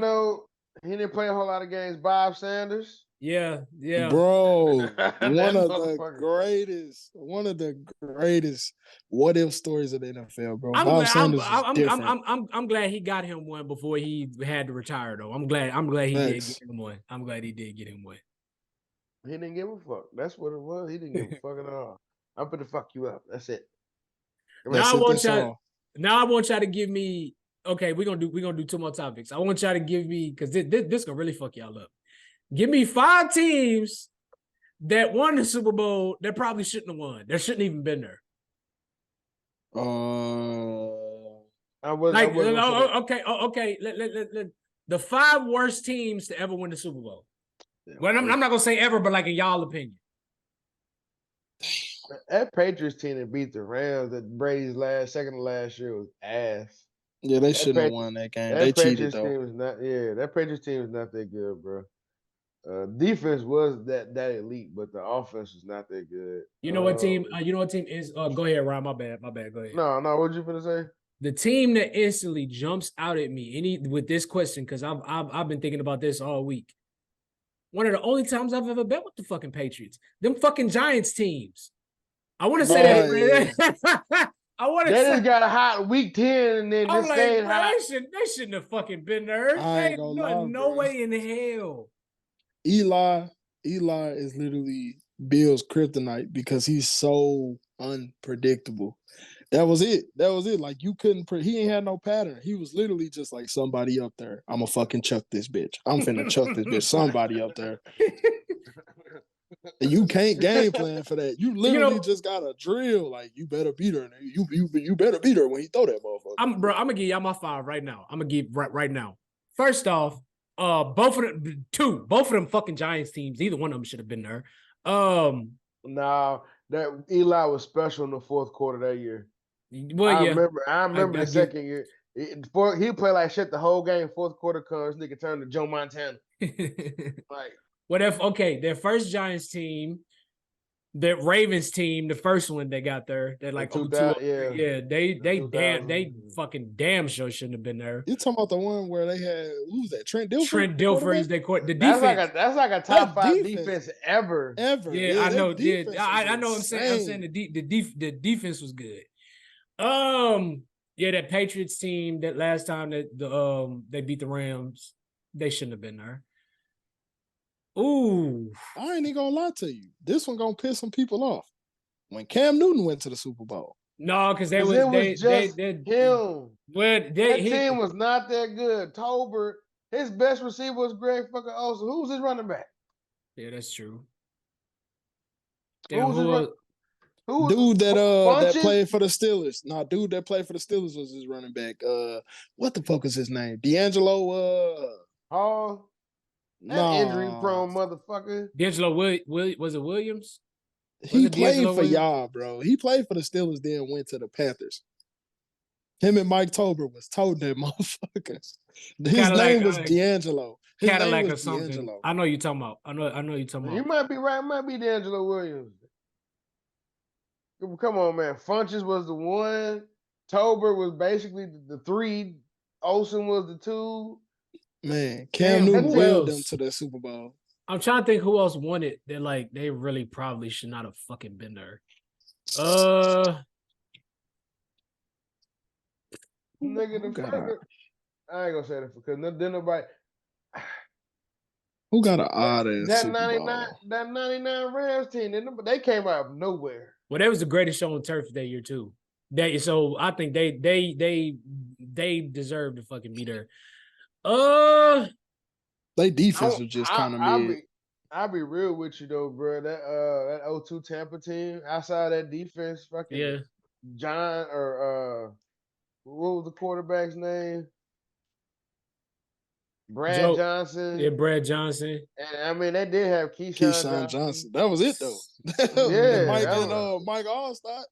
though he didn't play a whole lot of games, Bob Sanders. Yeah. Bro, one of the greatest what if stories of the NFL, bro. I'm glad he got him one before he had to retire, though. I'm glad he did get him one. I'm glad he did get him one. He didn't give a fuck. That's what it was. He didn't give a fuck at all. I'm gonna fuck you up. That's it. Now I want y'all to give me. Okay, we're gonna do two more topics. I want y'all to give me, because this gonna really fuck y'all up. Give me 5 teams that won the Super Bowl that probably shouldn't have won. That shouldn't even been there. Okay. The 5 worst teams to ever win the Super Bowl. Well, I'm not gonna say ever, but like in y'all opinion. That Patriots team that beat the Rams that Brady's second to last year was ass. Yeah, they That shouldn't have Patri- won that game. They that cheated Patriots though. team is not. Yeah, that Patriots team is not that good, bro. Defense was that elite, but the offense was not that good. You know what team? You know what team is? Go ahead, Ryan. My bad. Go ahead. No. What you finna say? The team that instantly jumps out at me with this question, because I've been thinking about this all week. One of the only times I've ever bet with the fucking Patriots. Them fucking Giants teams. I want to say that. I want to say just got a hot week 10 and then I'm just like, stayed bro, hot. they shouldn't have fucking been there. No way in hell. Eli is literally Bill's kryptonite because he's so unpredictable. That was it. Like you couldn't. He ain't had no pattern. He was literally just like somebody up there. I'm gonna fucking chuck this bitch. I'm finna chuck this bitch. Somebody up there. You can't game plan for that. You literally just got a drill. Like you better beat her. You better beat her when he throw that motherfucker. I'm gonna give y'all my 5 right now. I'm gonna give right now. First off, both of them fucking Giants teams. Either one of them should have been there. No, that Eli was special in the fourth quarter that year. Well, I remember the second year. He played like shit the whole game. Fourth quarter comes, nigga turned to Joe Montana. Like, what if? Okay, their first Giants team, the Ravens team, the first one they got there, they're like they fucking damn sure shouldn't have been there. You talking about the one where they had who was that? Trent Dilfer. Trent Dilfer is the defense. That's like a top 5 defense ever. Yeah, I know. Yeah, I know. I'm saying the defense was good. Yeah, that Patriots team that last time that they beat the Rams, they shouldn't have been there. Ooh, I ain't even gonna lie to you. This one gonna piss some people off. When Cam Newton went to the Super Bowl. No, because him. Well, that team was not that good. Tolbert, his best receiver was Greg fucking Olsen. Who was his running back? Yeah, that's true. Dude that played for the Steelers. No, dude that played for the Steelers was his running back. What the fuck is his name? D'Angelo. Injury-prone motherfucker. D'Angelo was it Williams? He played for y'all, bro. He played for the Steelers, then went to the Panthers. Him and Mike Tolbert was told that motherfucker. His name was D'Angelo. Cadillac or something. D'Angelo. I know you're talking about. I know you're talking about. You might be right. It might be D'Angelo Williams. Come on, man. Funches was the 1. Tolbert was basically the 3. Olsen was the 2. Man, Cam Newton willed them to the Super Bowl. I'm trying to think who else won it that like they really probably should not have fucking been there. Nigga, I ain't gonna say that because then nobody. Who got an odd ass Super Bowl? That 99 Rams team, they came out of nowhere. Well, that was the greatest show on turf that year too. So I think they deserve to fucking be there. They defense was just kind of mid. I'll be real with you though, bro. That 0-2 Tampa team, outside that defense, fucking John or what was the quarterback's name? Brad Johnson. Yeah, Brad Johnson. And I mean, they did have Keyshawn Johnson. That was it though. Mike Allstott.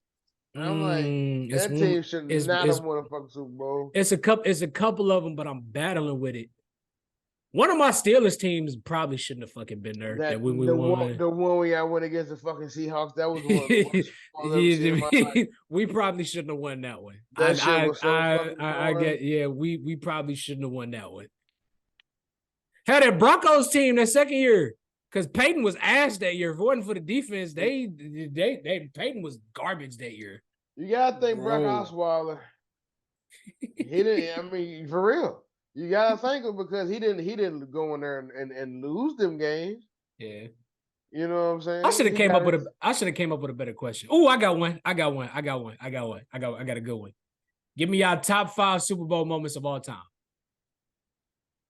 I'm like, that team should not have won a fucking Super Bowl. It's a couple of them, but I'm battling with it. One of my Steelers teams probably shouldn't have fucking been there. The one where y'all went against the fucking Seahawks. That was one. We probably shouldn't have won that one. We probably shouldn't have won that one. Had that Broncos team that second year, because Peyton was ass that year. If it wasn't for the defense, Peyton was garbage that year. You gotta think Brock Osweiler. He didn't. I mean, for real. You gotta thank him because he didn't go in there and lose them games. Yeah. You know what I'm saying? I should have came up with a better question. Oh, I got one. I got a good one. Give me y'all top 5 Super Bowl moments of all time.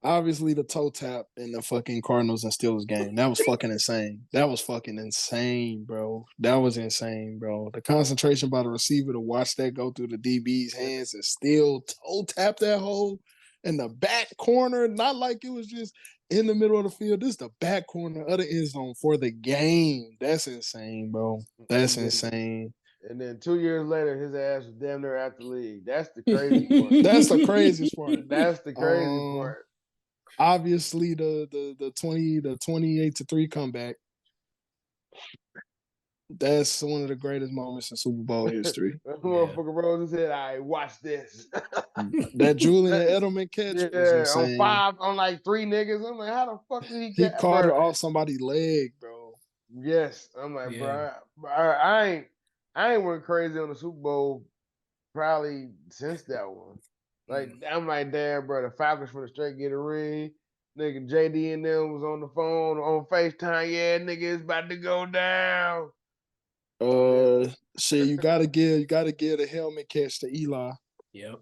Obviously, the toe tap in the fucking Cardinals and Steelers game. That was fucking insane. That was fucking insane, bro. That was insane, bro. The concentration by the receiver to watch that go through the DB's hands and still toe tap that hole in the back corner. Not like it was just in the middle of the field. This is the back corner of the end zone for the game. That's insane, bro. That's insane. And then 2 years later, his ass was damn near out the league. That's the crazy part. That's the craziest part. That's the crazy part. Obviously, the 28-3 comeback. That's one of the greatest moments in Super Bowl history. That motherfucker Rose said, "All right, watch this." That Julian Edelman catch was insane. on like 3 niggas. I'm like, how the fuck did he get? He caught it off somebody's leg, bro. Yes, I'm like, bro, I ain't went crazy on the Super Bowl probably since that one. Like, I'm like, damn, bro, the Falcons from the straight get a ring. Nigga, JD and them was on the phone on FaceTime. Yeah, nigga, it's about to go down. Shit, you gotta give the helmet catch to Eli. Yep.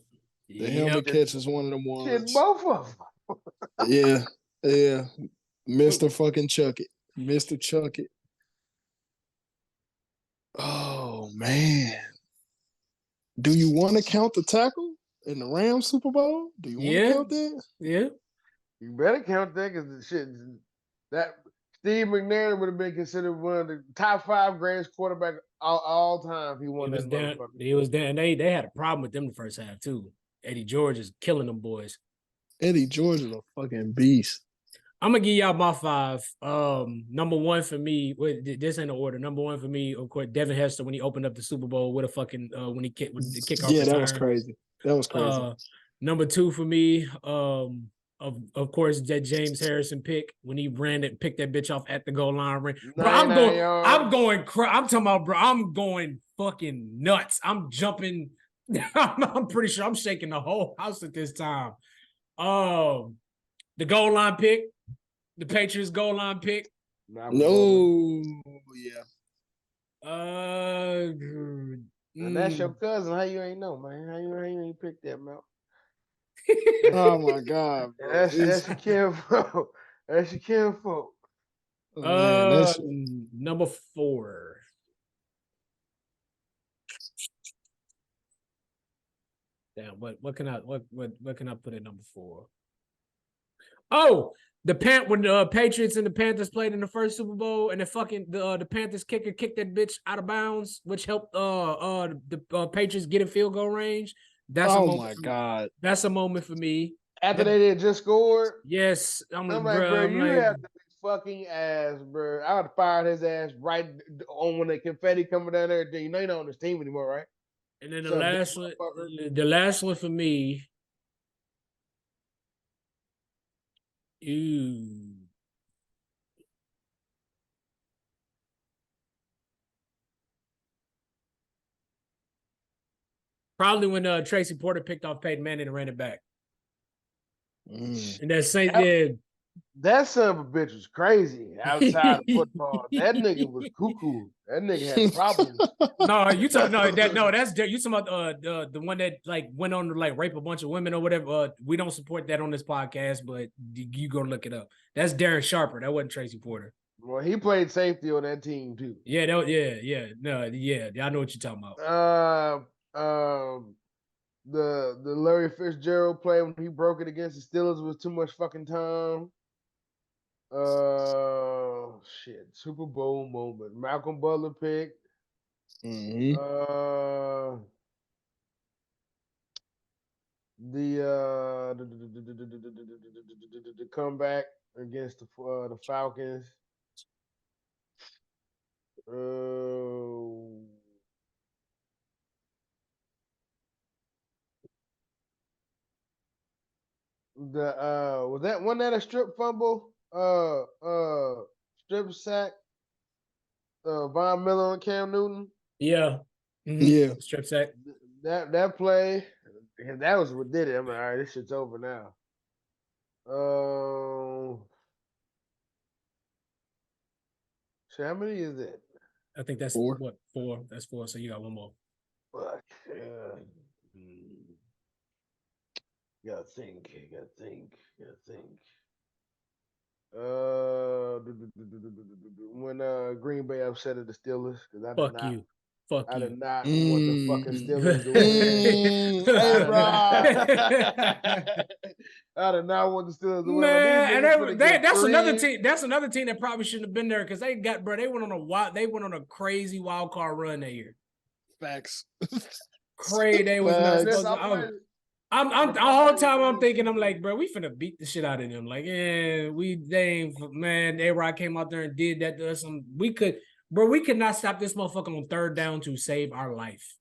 The helmet catch is one of them ones. Shit, both of them. Yeah. Mr. fucking Chuck It. Mr. Chuck It. Oh man. Do you want to count the tackle in the Rams Super Bowl? Do you want to count that? Yeah. You better count that because the shit that Steve McNair would have been considered one of the top 5 greatest quarterbacks all time if he won that motherfucker. He was there, and they had a problem with them the first half too. Eddie George is killing them boys. Eddie George is a fucking beast. I'm gonna give y'all my 5. Number 1 for me. This ain't the order. Number 1 for me, of course, Devin Hester when he opened up the Super Bowl with a fucking when he kicked with the kickoff. Yeah, that was crazy. That was crazy. Number 2 for me, of course, that James Harrison pick when he ran it, picked that bitch off at the goal line ring. Bro, I'm talking about, bro, I'm going fucking nuts. I'm jumping. I'm pretty sure I'm shaking the whole house at this time. The goal line pick, the Patriots goal line pick. No, yeah. And that's your cousin. How you ain't know, man? How you ain't pick that, man? Oh my God, bro. That's your kinfolk. That's your kinfolk. Number 4. Damn, what can I put at number 4? Oh, when the Patriots and the Panthers played in the first Super Bowl, and the Panthers kicker kicked that bitch out of bounds, which helped the Patriots get in field goal range. That's my God. That's a moment for me. After they had just scored? Yes. I'm like, bro, you have to be fucking ass, bro. I would have fired his ass right on when the confetti coming down there. You know you're not on this team anymore, right? And then the last one for me. Ooh. Probably when Tracy Porter picked off Peyton Manning and ran it back. And that that son of a bitch was crazy outside of football. That nigga was cuckoo. That nigga had problems. That's you talking about the one that like went on to like rape a bunch of women or whatever. We don't support that on this podcast, but you go look it up. That's Darren Sharper. That wasn't Tracy Porter. Well, he played safety on that team too. Yeah, I know what you're talking about. The Larry Fitzgerald play when he broke it against the Steelers was too much fucking time. Super Bowl moment. Malcolm Butler pick. Mm-hmm. The comeback against the Falcons. Was that a strip fumble? Strip sack. Von Miller and Cam Newton. Yeah. Mm-hmm. Yeah. Strip sack. That play, that was what did it. I'm like, all right, this shit's over now. So how many is it? I think that's 4. What, 4? That's 4. So you got one more. Fuck. Gotta think. When Green Bay upset the Steelers, because I Fuck you. I did not want the fucking Steelers to win. Hey, bro. I did not want the Steelers to win. Man, and that's another team. That's another team that probably shouldn't have been there because they went on a crazy wild card run that year. Facts. Crazy. They was not supposed to. I'm the whole time I'm thinking, I'm like, bro, we finna beat the shit out of them. Like, yeah, A-Rod came out there and did that to us. We could not stop this motherfucker on third down to save our life.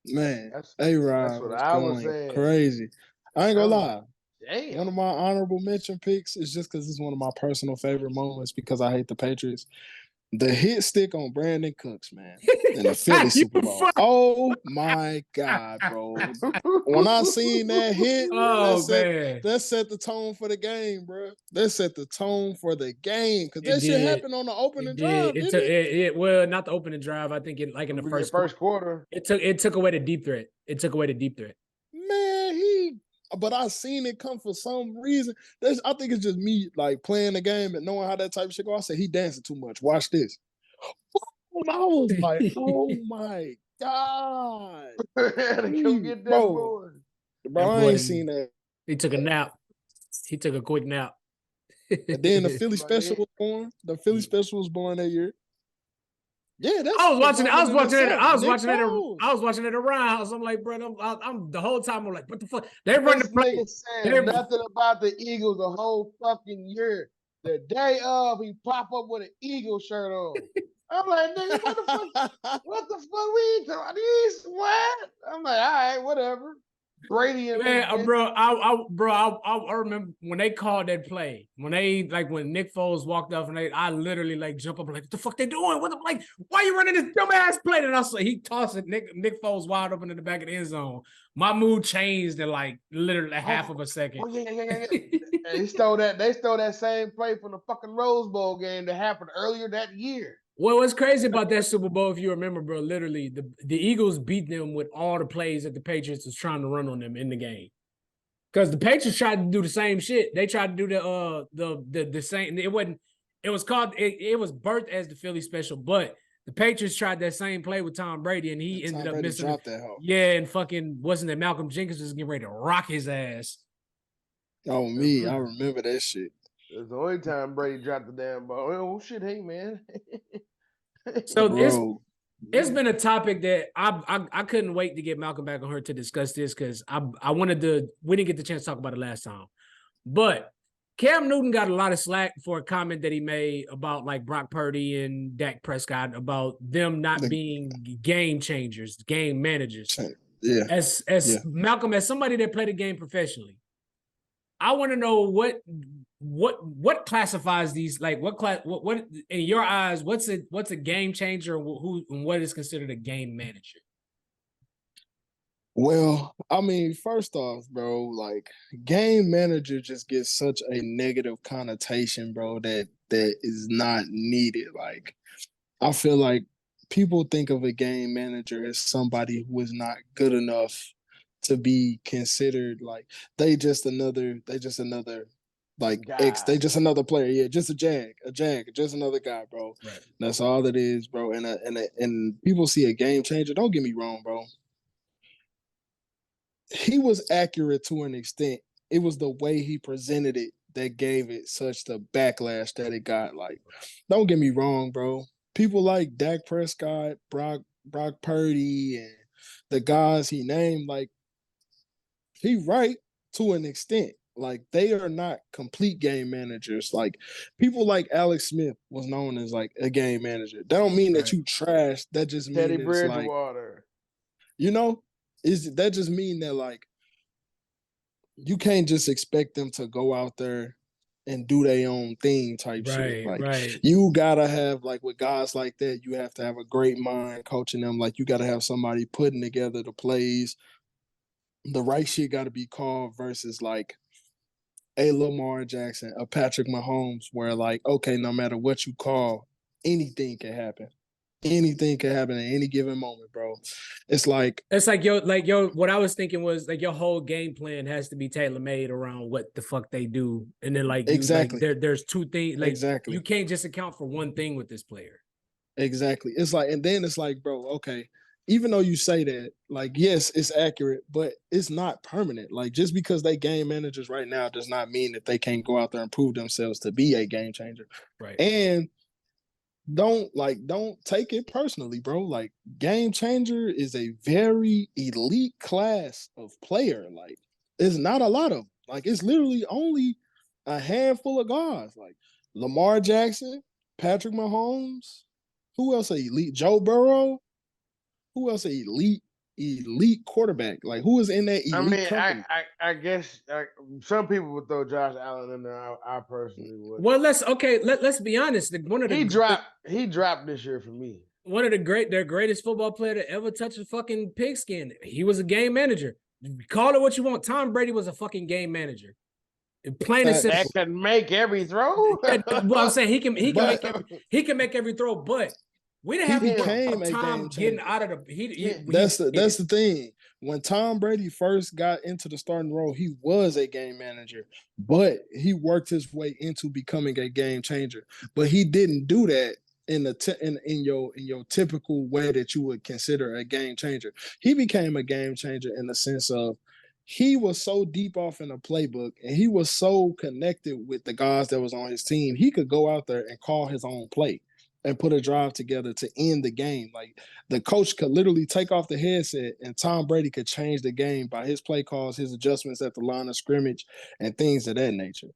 Man, A-Rod was going crazy. I ain't gonna lie. Damn. One of my honorable mention picks is just because it's one of my personal favorite moments because I hate the Patriots. The hit stick on Brandon Cooks, man, in the Philly Super Bowl. Oh my God, bro! When I seen that hit, that set the tone for the game, bro. That set the tone for the game because that shit happened on the opening drive. Well, not the opening drive. I think in the first quarter. It took away the deep threat. Man, but I seen it come for some reason. I think it's just me like playing the game and knowing how that type of shit go. I said, he dancing too much. Watch this. I was like, oh my God. Come get that boy. Bro, I ain't seen that. He took a nap. He took a quick nap. And then the Philly special was born. The Philly special was born that year. Yeah, I was watching it around house. I'm like, bro, I'm the whole time. I'm like, what the fuck? They run the play. Nothing about the Eagles the whole fucking year. The day of, he pop up with an Eagle shirt on. I'm like, nigga, what the fuck? What the fuck we doing? These what? I'm like, all right, whatever. Brady and I remember when they called that play, when Nick Foles walked off and I literally like jump up and like, what the fuck they doing? Why are you running this dumbass play? And I saw he tossed it, Nick Foles wide open in the back of the end zone. My mood changed in like literally half of a second. Oh yeah. They stole that same play from the fucking Rose Bowl game that happened earlier that year. Well, what's crazy about that Super Bowl, if you remember, bro, literally the Eagles beat them with all the plays that the Patriots was trying to run on them in the game. Because the Patriots tried to do the same shit. They tried to do the same. It was birthed as the Philly special, but the Patriots tried that same play with Tom Brady, and he ended up missing it. Yeah, and fucking wasn't it Malcolm Jenkins was getting ready to rock his ass. Oh, me, I remember that shit. It's the only time Brady dropped the damn ball. Oh shit, hey man. So it's been a topic that I couldn't wait to get Malcolm back on here to discuss this because we didn't get the chance to talk about it last time. But Cam Newton got a lot of slack for a comment that he made about like Brock Purdy and Dak Prescott about them not being game changers, game managers. Yeah. As Malcolm, as somebody that played the game professionally, I want to know what classifies these, like what in your eyes, what's a game changer and what is considered a game manager? Well, I mean, first off, bro, like game manager just gets such a negative connotation, bro, that is not needed. Like, I feel like people think of a game manager as somebody who is not good enough to be considered like they just another like they just another player. Yeah, just a jag, just another guy, bro. Right. That's all it is, bro. And people see a game changer. Don't get me wrong, bro. He was accurate to an extent. It was the way he presented it that gave it such the backlash that it got. Like, don't get me wrong, bro. People like Dak Prescott, Brock Purdy, and the guys he named, like, he right to an extent. Like, they are not complete game managers. Like, people like Alex Smith was known as like a game manager. That don't mean that you trash. That just means Teddy Bridgewater. Like, you know, that just mean that like you can't just expect them to go out there and do their own thing type shit. Like, you gotta have, like, with guys like that, you have to have a great mind coaching them. Like, you gotta have somebody putting together the plays. The right shit got to be called versus like a Lamar Jackson, a Patrick Mahomes, where like, okay, no matter what you call, anything can happen. Anything can happen at any given moment, bro. It's like what I was thinking was like your whole game plan has to be tailor-made around what the fuck they do. And then like, exactly. There's two things. Like, exactly. You can't just account for one thing with this player. Exactly. It's like, and then it's like, bro, okay, even though you say that, like, yes, it's accurate, but it's not permanent. Like, just because they game managers right now does not mean that they can't go out there and prove themselves to be a game changer. Right. And don't take it personally, bro. Like, game changer is a very elite class of player. Like, it's not a lot of them. Like, it's literally only a handful of guys. Like Lamar Jackson, Patrick Mahomes. Who else? Elite Joe Burrow. Who else? Elite quarterback. Like, who is in that elite I mean, company? I guess some people would throw Josh Allen in there. I personally would. Well, let's be honest. He dropped this year for me. One of their greatest football player to ever touch a fucking pigskin. He was a game manager. Call it what you want. Tom Brady was a fucking game manager. Plain and simple. That can make every throw. Well, I'm saying he can make every throw, but we didn't have Tom getting out of the. That's the thing. When Tom Brady first got into the starting role, he was a game manager, but he worked his way into becoming a game changer. But he didn't do that in your typical way that you would consider a game changer. He became a game changer in the sense of he was so deep off in the playbook and he was so connected with the guys that was on his team. He could go out there and call his own play and put a drive together to end the game. Like, the coach could literally take off the headset and Tom Brady could change the game by his play calls, his adjustments at the line of scrimmage, and things of that nature.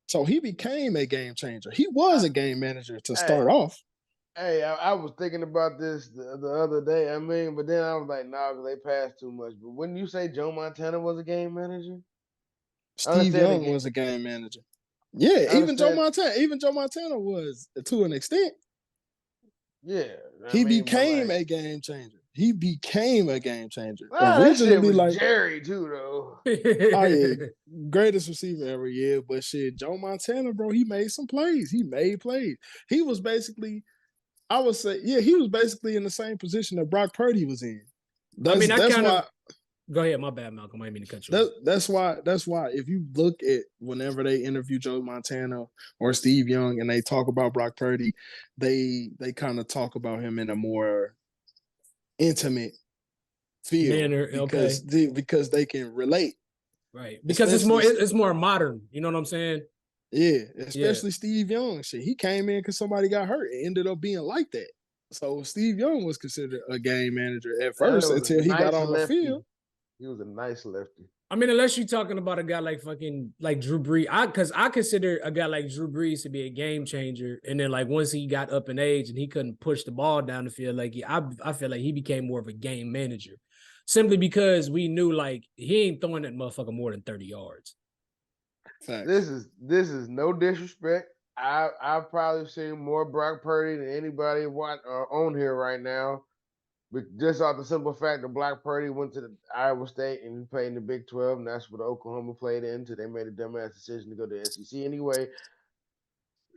So he became a game changer. He was a game manager to start off. Hey, I was thinking about this the other day. I mean, but then I was like, nah, because they passed too much. But wouldn't you say Joe Montana was a game manager? Steve Young was a game manager. Yeah, even Joe Montana was to an extent. Yeah. He became a game changer. Well, originally, like Jerry too, though. Oh yeah, greatest receiver every year. But shit, Joe Montana, bro, he made some plays. He made plays. He was basically, I would say, he was basically in the same position that Brock Purdy was in. That's why. Go ahead, my bad, Malcolm. I didn't mean to cut you off. That's why if you look at whenever they interview Joe Montana or Steve Young and they talk about Brock Purdy, they kind of talk about him in a more intimate feel because they can relate. Right. Because it's more modern. You know what I'm saying? Yeah, especially Steve Young. Shit, he came in because somebody got hurt. It ended up being like that. So Steve Young was considered a game manager at first until he got on the field. He was a nice lefty. I mean, unless you're talking about a guy like Drew Brees, because I consider a guy like Drew Brees to be a game changer. And then like once he got up in age and he couldn't push the ball down the field, like I feel like he became more of a game manager, simply because we knew like he ain't throwing that motherfucker more than 30 yards. Thanks. This is no disrespect. I've probably seen more Brock Purdy than anybody on here right now. But just off the simple fact that Brock Purdy went to the Iowa State and he played in the Big 12, and that's what Oklahoma played in until they made a dumbass decision to go to the SEC anyway.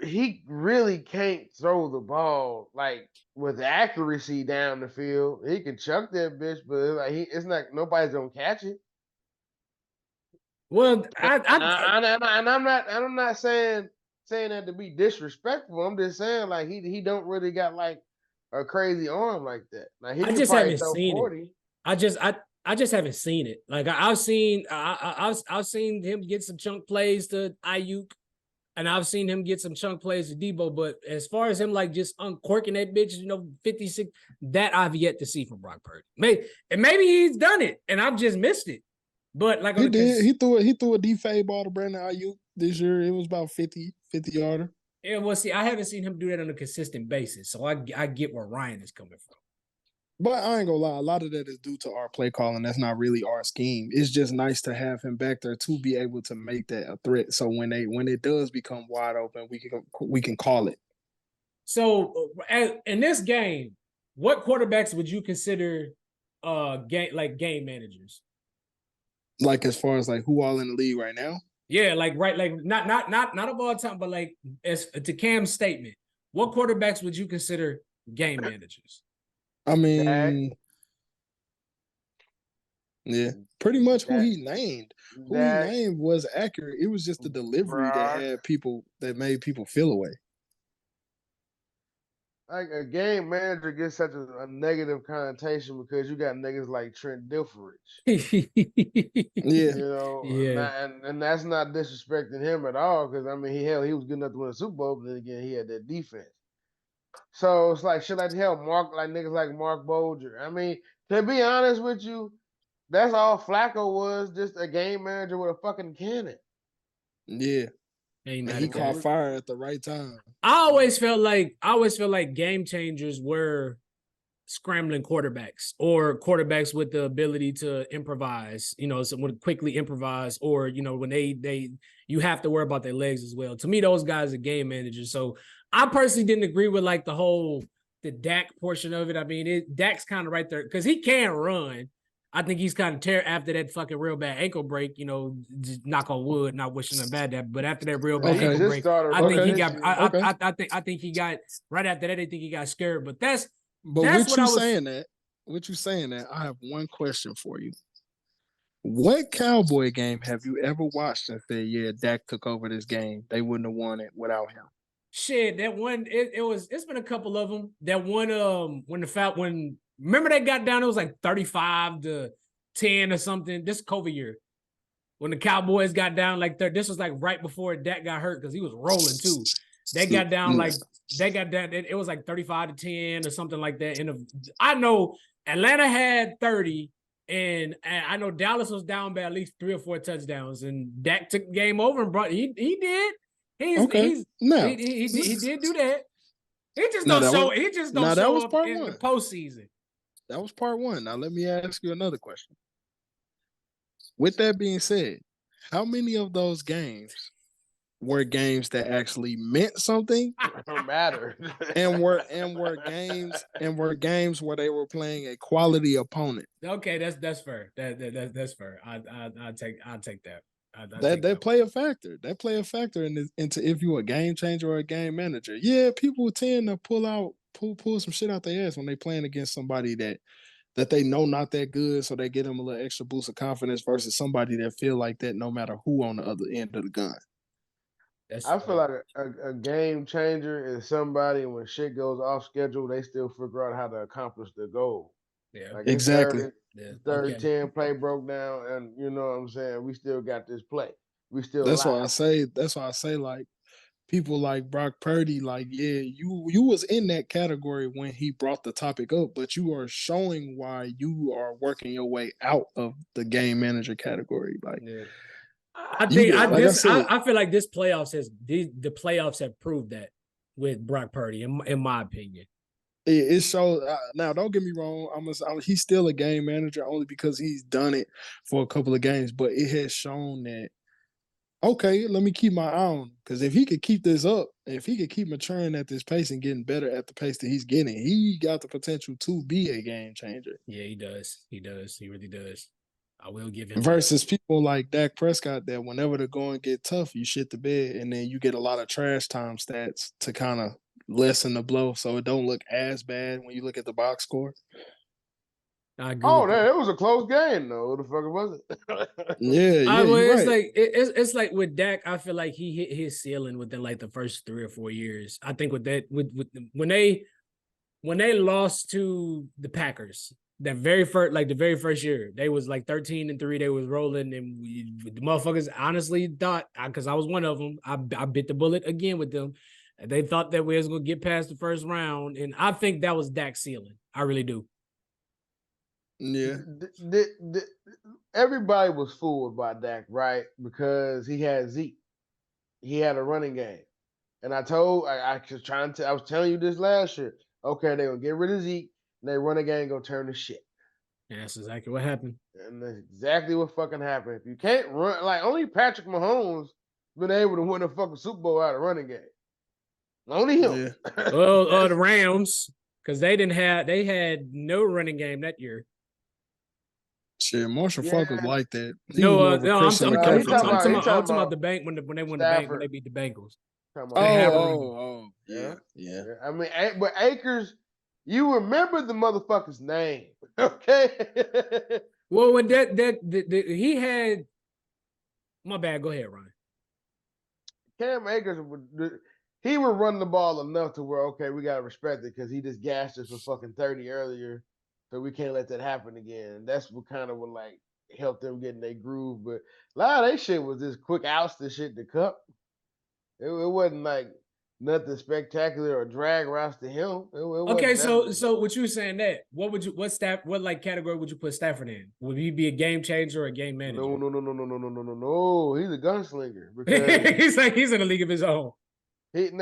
He really can't throw the ball like with accuracy down the field. He can chuck that bitch, but it's not nobody's gonna catch it. Well, I'm not saying that to be disrespectful. I'm just saying like he don't really got like a crazy arm like that. Like I just haven't seen it. I just haven't seen it. Like I've seen him get some chunk plays to Ayuk, and I've seen him get some chunk plays to Debo. But as far as him like just uncorking that bitch, 56, that I've yet to see from Brock Purdy. Maybe he's done it and I've just missed it. But like he did, he threw a deep fade ball to Brandon Ayuk this year. It was about 50 yarder. Yeah, well, see, I haven't seen him do that on a consistent basis, so I get where Ryan is coming from. But I ain't gonna lie, a lot of that is due to our play calling. That's not really our scheme. It's just nice to have him back there to be able to make that a threat. So when it does become wide open, we can call it. So in this game, what quarterbacks would you consider game managers? Like as far as like who all in the league right now? Yeah, like not of all time, but like as to Cam's statement, what quarterbacks would you consider game managers? I mean, yeah, pretty much who he named. Who he named was accurate. It was just the delivery that made people feel away. like a game manager gets such a negative connotation because you got niggas like Trent Dilferich. Yeah. You know, Yeah. and that's not disrespecting him at all because I mean he was good enough to win a Super Bowl, but then again he had that defense. So it's like shit like hell, like niggas like Mark Bolger. I mean, to be honest with you, that's all Flacco was, just a game manager with a fucking cannon. Yeah. Ain't And mad he at caught that. fire at the right time. I always felt like game changers were scrambling quarterbacks or quarterbacks with the ability to improvise, someone quickly improvise, or when they you have to worry about their legs as well. To me, those guys are game managers. So I personally didn't agree with like the Dak portion of it. I mean, Dak's kind of right there because he can run. I think he's kind of after that fucking real bad ankle break, just knock on wood, not wishing him bad that, but after that real bad Okay. ankle Just break, started I think he running got this year. I think he got right after that, I think he got scared. But that's But what I was with you saying that, I have one question for you. What Cowboy game have you ever watched and said, yeah, Dak took over this game? They wouldn't have won it without him. shit. That one, it's been a couple of them. That one, when remember they got down, it was like 35-10 or something. This COVID year. When the Cowboys got down like this was like right before Dak got hurt because he was rolling too. They got down it was like 35-10 or something like that. I know Atlanta had 30, and I know Dallas was down by at least 3 or 4 touchdowns, and Dak took the game over and brought he did. He did do that. He just don't show up in the postseason. That was part one. Now let me ask you another question. With that being said, how many of those games were games that actually meant something? Don't matter. and were games where they were playing a quality opponent. Okay, that's fair. That's fair. I'll take that. They play a factor. They play a factor into if you're a game changer or a game manager. Yeah, people tend to pull some shit out their ass when they playing against somebody that they know not that good, so they get them a little extra boost of confidence versus somebody that feel like that no matter who on the other end of the gun. I feel like a game changer is somebody when shit goes off schedule, they still figure out how to accomplish the goal. Yeah, like exactly. Third and 10 play broke down, and you know what I'm saying? We still got this play. We still That's live. That's why I say like people like Brock Purdy, like, yeah, you was in that category when he brought the topic up, but you are showing why you are working your way out of the game manager category. Like, yeah. I feel like the playoffs have proved that with Brock Purdy, in my opinion. It shows. Now, don't get me wrong. He's still a game manager only because he's done it for a couple of games, but it has shown that, okay, let me keep my eye on him. Because if he could keep this up, if he could keep maturing at this pace and getting better at the pace that he's getting, he got the potential to be a game changer. Yeah, he does. He does. He really does. I will give him versus people like Dak Prescott that whenever the going get tough, you shit the bed and then you get a lot of trash time stats to kind of lessen the blow so it don't look as bad when you look at the box score. I agree. It was a close game though. What the fuck was it? yeah. It's right. like it's like with Dak, I feel like he hit his ceiling within like the first 3 or 4 years. I think with that, with when they lost to the Packers, the very first year, they was like 13-3. They was rolling, and the motherfuckers honestly thought, because I was one of them, I bit the bullet again with them. They thought that we was gonna get past the first round, and I think that was Dak's ceiling. I really do. Yeah. Everybody was fooled by Dak, right? Because he had Zeke. He had a running game. And I was telling you this last year. Okay, they're gonna get rid of Zeke, and their running game gonna turn to shit. Yeah, that's exactly what happened. And that's exactly what fucking happened. If you can't run, like only Patrick Mahomes been able to win a fucking Super Bowl out of running game. Only him. Yeah. Well, the Rams, because they had no running game that year. Shit, Marshall Faulk was like that. I'm talking about the bank when they won the bank when they beat the Bengals. Yeah. I mean, but Akers, you remember the motherfucker's name, okay? Well, when he had, my bad. Go ahead, Ryan. Cam Akers, he would run the ball enough to where, okay, we got to respect it because he just gassed us for fucking 30 earlier. So we can't let that happen again. That's what kind of would like help them get in their groove. But a lot of their shit was just quick outs to shit the cup. It wasn't like nothing spectacular or drag routes to him. Okay, so what you were saying that what like category would you put Stafford in? Would he be a game changer or a game manager? No. He's a gunslinger because he's in a league of his own. He's been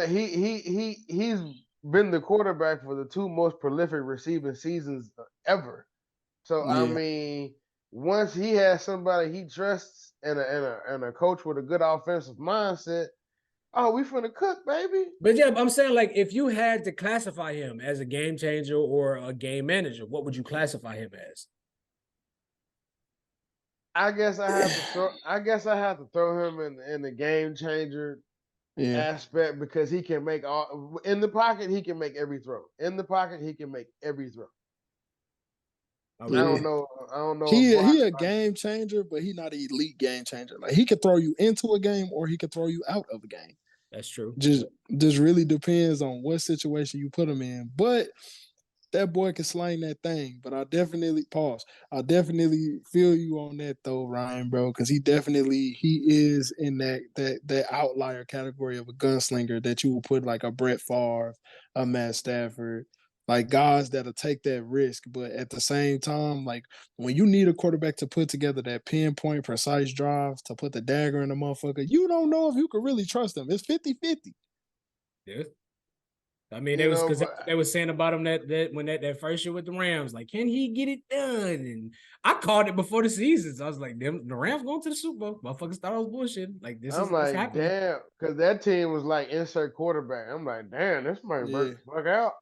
the quarterback for the 2 most prolific receiving seasons ever. So I mean, once he has somebody he trusts and a coach with a good offensive mindset, oh, we finna cook, baby. But yeah, I'm saying like if you had to classify him as a game changer or a game manager, what would you classify him as? I guess I have to throw him in the game changer aspect because he can make all in the pocket. He can make every throw. In the pocket, he can make every throw. I don't know. He a game changer, but he not an elite game changer. Like he could throw you into a game or he could throw you out of a game. That's true. Just really depends on what situation you put him in. But that boy can slang that thing. But I definitely feel you on that though, Ryan, bro, because he is in that outlier category of a gunslinger that you will put like a Brett Favre, a Matt Stafford. Like guys that'll take that risk, but at the same time, like when you need a quarterback to put together that pinpoint, precise drive to put the dagger in the motherfucker, you don't know if you can really trust him. It's 50-50. Yeah. I mean, it was because they were saying about him that when that first year with the Rams, like, can he get it done? And I called it before the season. So I was like, the Rams going to the Super Bowl. Motherfuckers thought I was bullshit. Like, I'm like, happening. Damn, because that team was like insert quarterback. I'm like, damn, this might work the fuck out.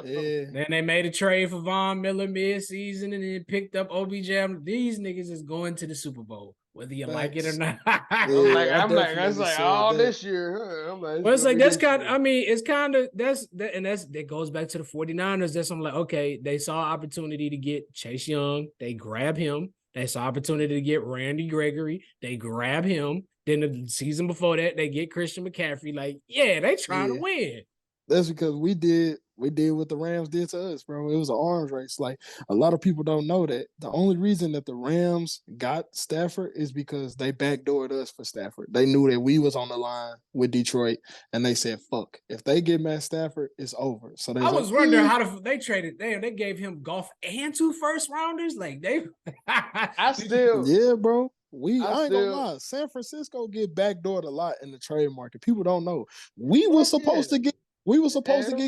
Then they made a trade for Von Miller mid-season and then picked up OBJ. These niggas is going to the Super Bowl, whether you like it or not. That's like all this year. I'm like, well, it's like that's kind of, I mean, it's kind of that goes back to the 49ers. That's I'm like, okay, they saw opportunity to get Chase Young, they grab him. They saw opportunity to get Randy Gregory, they grab him. Then the season before that, they get Christian McCaffrey. Like, yeah, they trying to win. That's because we did what the Rams did to us, bro. It was an arms race. Like a lot of people don't know that. The only reason that the Rams got Stafford is because they backdoored us for Stafford. They knew that we was on the line with Detroit, and they said, "Fuck, if they get Matt Stafford, it's over." So I was wondering how they traded. They gave him Goff and 2 first rounders. Like they, yeah, bro. I ain't gonna lie. San Francisco get backdoored a lot in the trade market. People don't know. We were supposed to get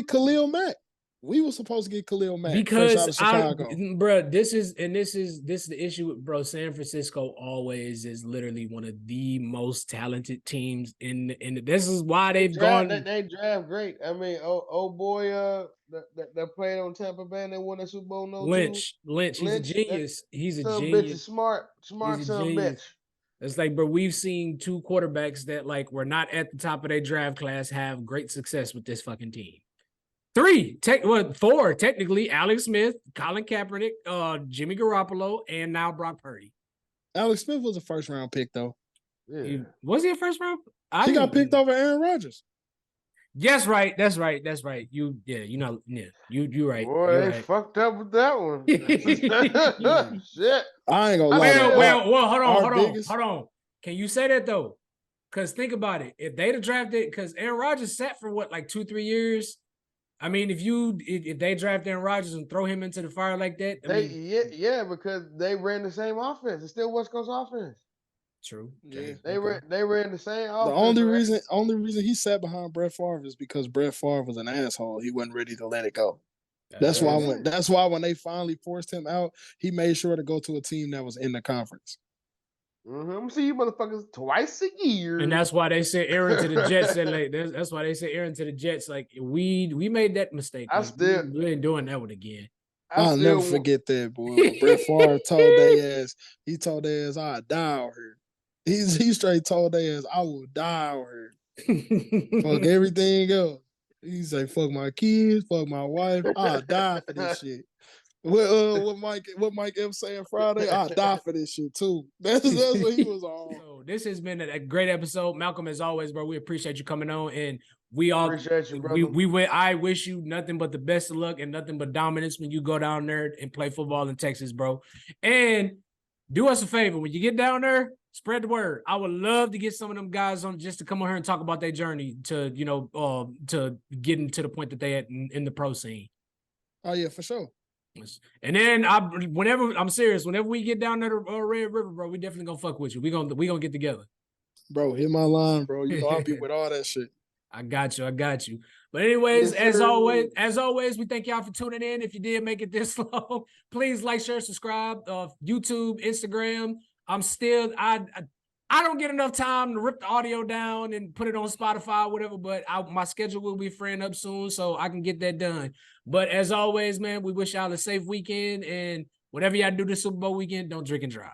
Khalil Mack. We were supposed to get Khalil Mack because bro, this is the issue with bro. San Francisco always is literally one of the most talented teams in this is why they've gone. They draft great. I mean, old boy, that played on Tampa Bay and they won the Super Bowl. Lynch, he's a genius. He's a genius. Bitch is smart son bitch. It's like, but we've seen 2 quarterbacks that like were not at the top of their draft class have great success with this fucking team. 4 technically: Alex Smith, Colin Kaepernick, Jimmy Garoppolo, and now Brock Purdy. Alex Smith was a first round pick though. Yeah. Was he a first round? He got picked over Aaron Rodgers. Yes, right. That's right. You're right. Boy, they fucked up with that one. Shit. I ain't gonna lie. Well, hold on. Can you say that though? Because think about it. If they'd have drafted, because Aaron Rodgers sat for what, like 2-3 years? I mean, if they draft Aaron Rodgers and throw him into the fire like that, because they ran the same offense. It's still West Coast offense. True. Yeah. They were in the same offense. The only reason he sat behind Brett Favre is because Brett Favre was an asshole. He wasn't ready to let it go. That's why when they finally forced him out, he made sure to go to a team that was in the conference. I'm gonna see you motherfuckers twice a year. And that's why they sent Aaron to the Jets. That's why they sent Aaron to the Jets. Like we made that mistake. We ain't doing that one again. I'll never forget that, boy. Brett Favre told their ass, he told their ass, I'll die out here. He straight told their ass, I will die out here. Fuck everything else. He say, fuck my kids, fuck my wife. I'll die for this shit. What Mike M saying Friday? I die for this shit too. That's what he was on. So this has been a great episode, Malcolm. As always, bro, we appreciate you coming on, and we all appreciate you, brother. I wish you nothing but the best of luck and nothing but dominance when you go down there and play football in Texas, bro. And do us a favor when you get down there. Spread the word. I would love to get some of them guys on just to come on here and talk about their journey to, to getting to the point that they at in the pro scene. Oh yeah, for sure. And then I'm serious, whenever we get down there to Red River, bro, we definitely gonna fuck with you. We gonna get together. Bro, hit my line, bro. You know I'll be with all that shit. I got you. But anyways, as always, we thank y'all for tuning in. If you did make it this long, please like, share, subscribe. YouTube, Instagram. I don't get enough time to rip the audio down and put it on Spotify or whatever, but my schedule will be freeing up soon so I can get that done. But as always, man, we wish y'all a safe weekend, and whatever y'all do this Super Bowl weekend, don't drink and drive.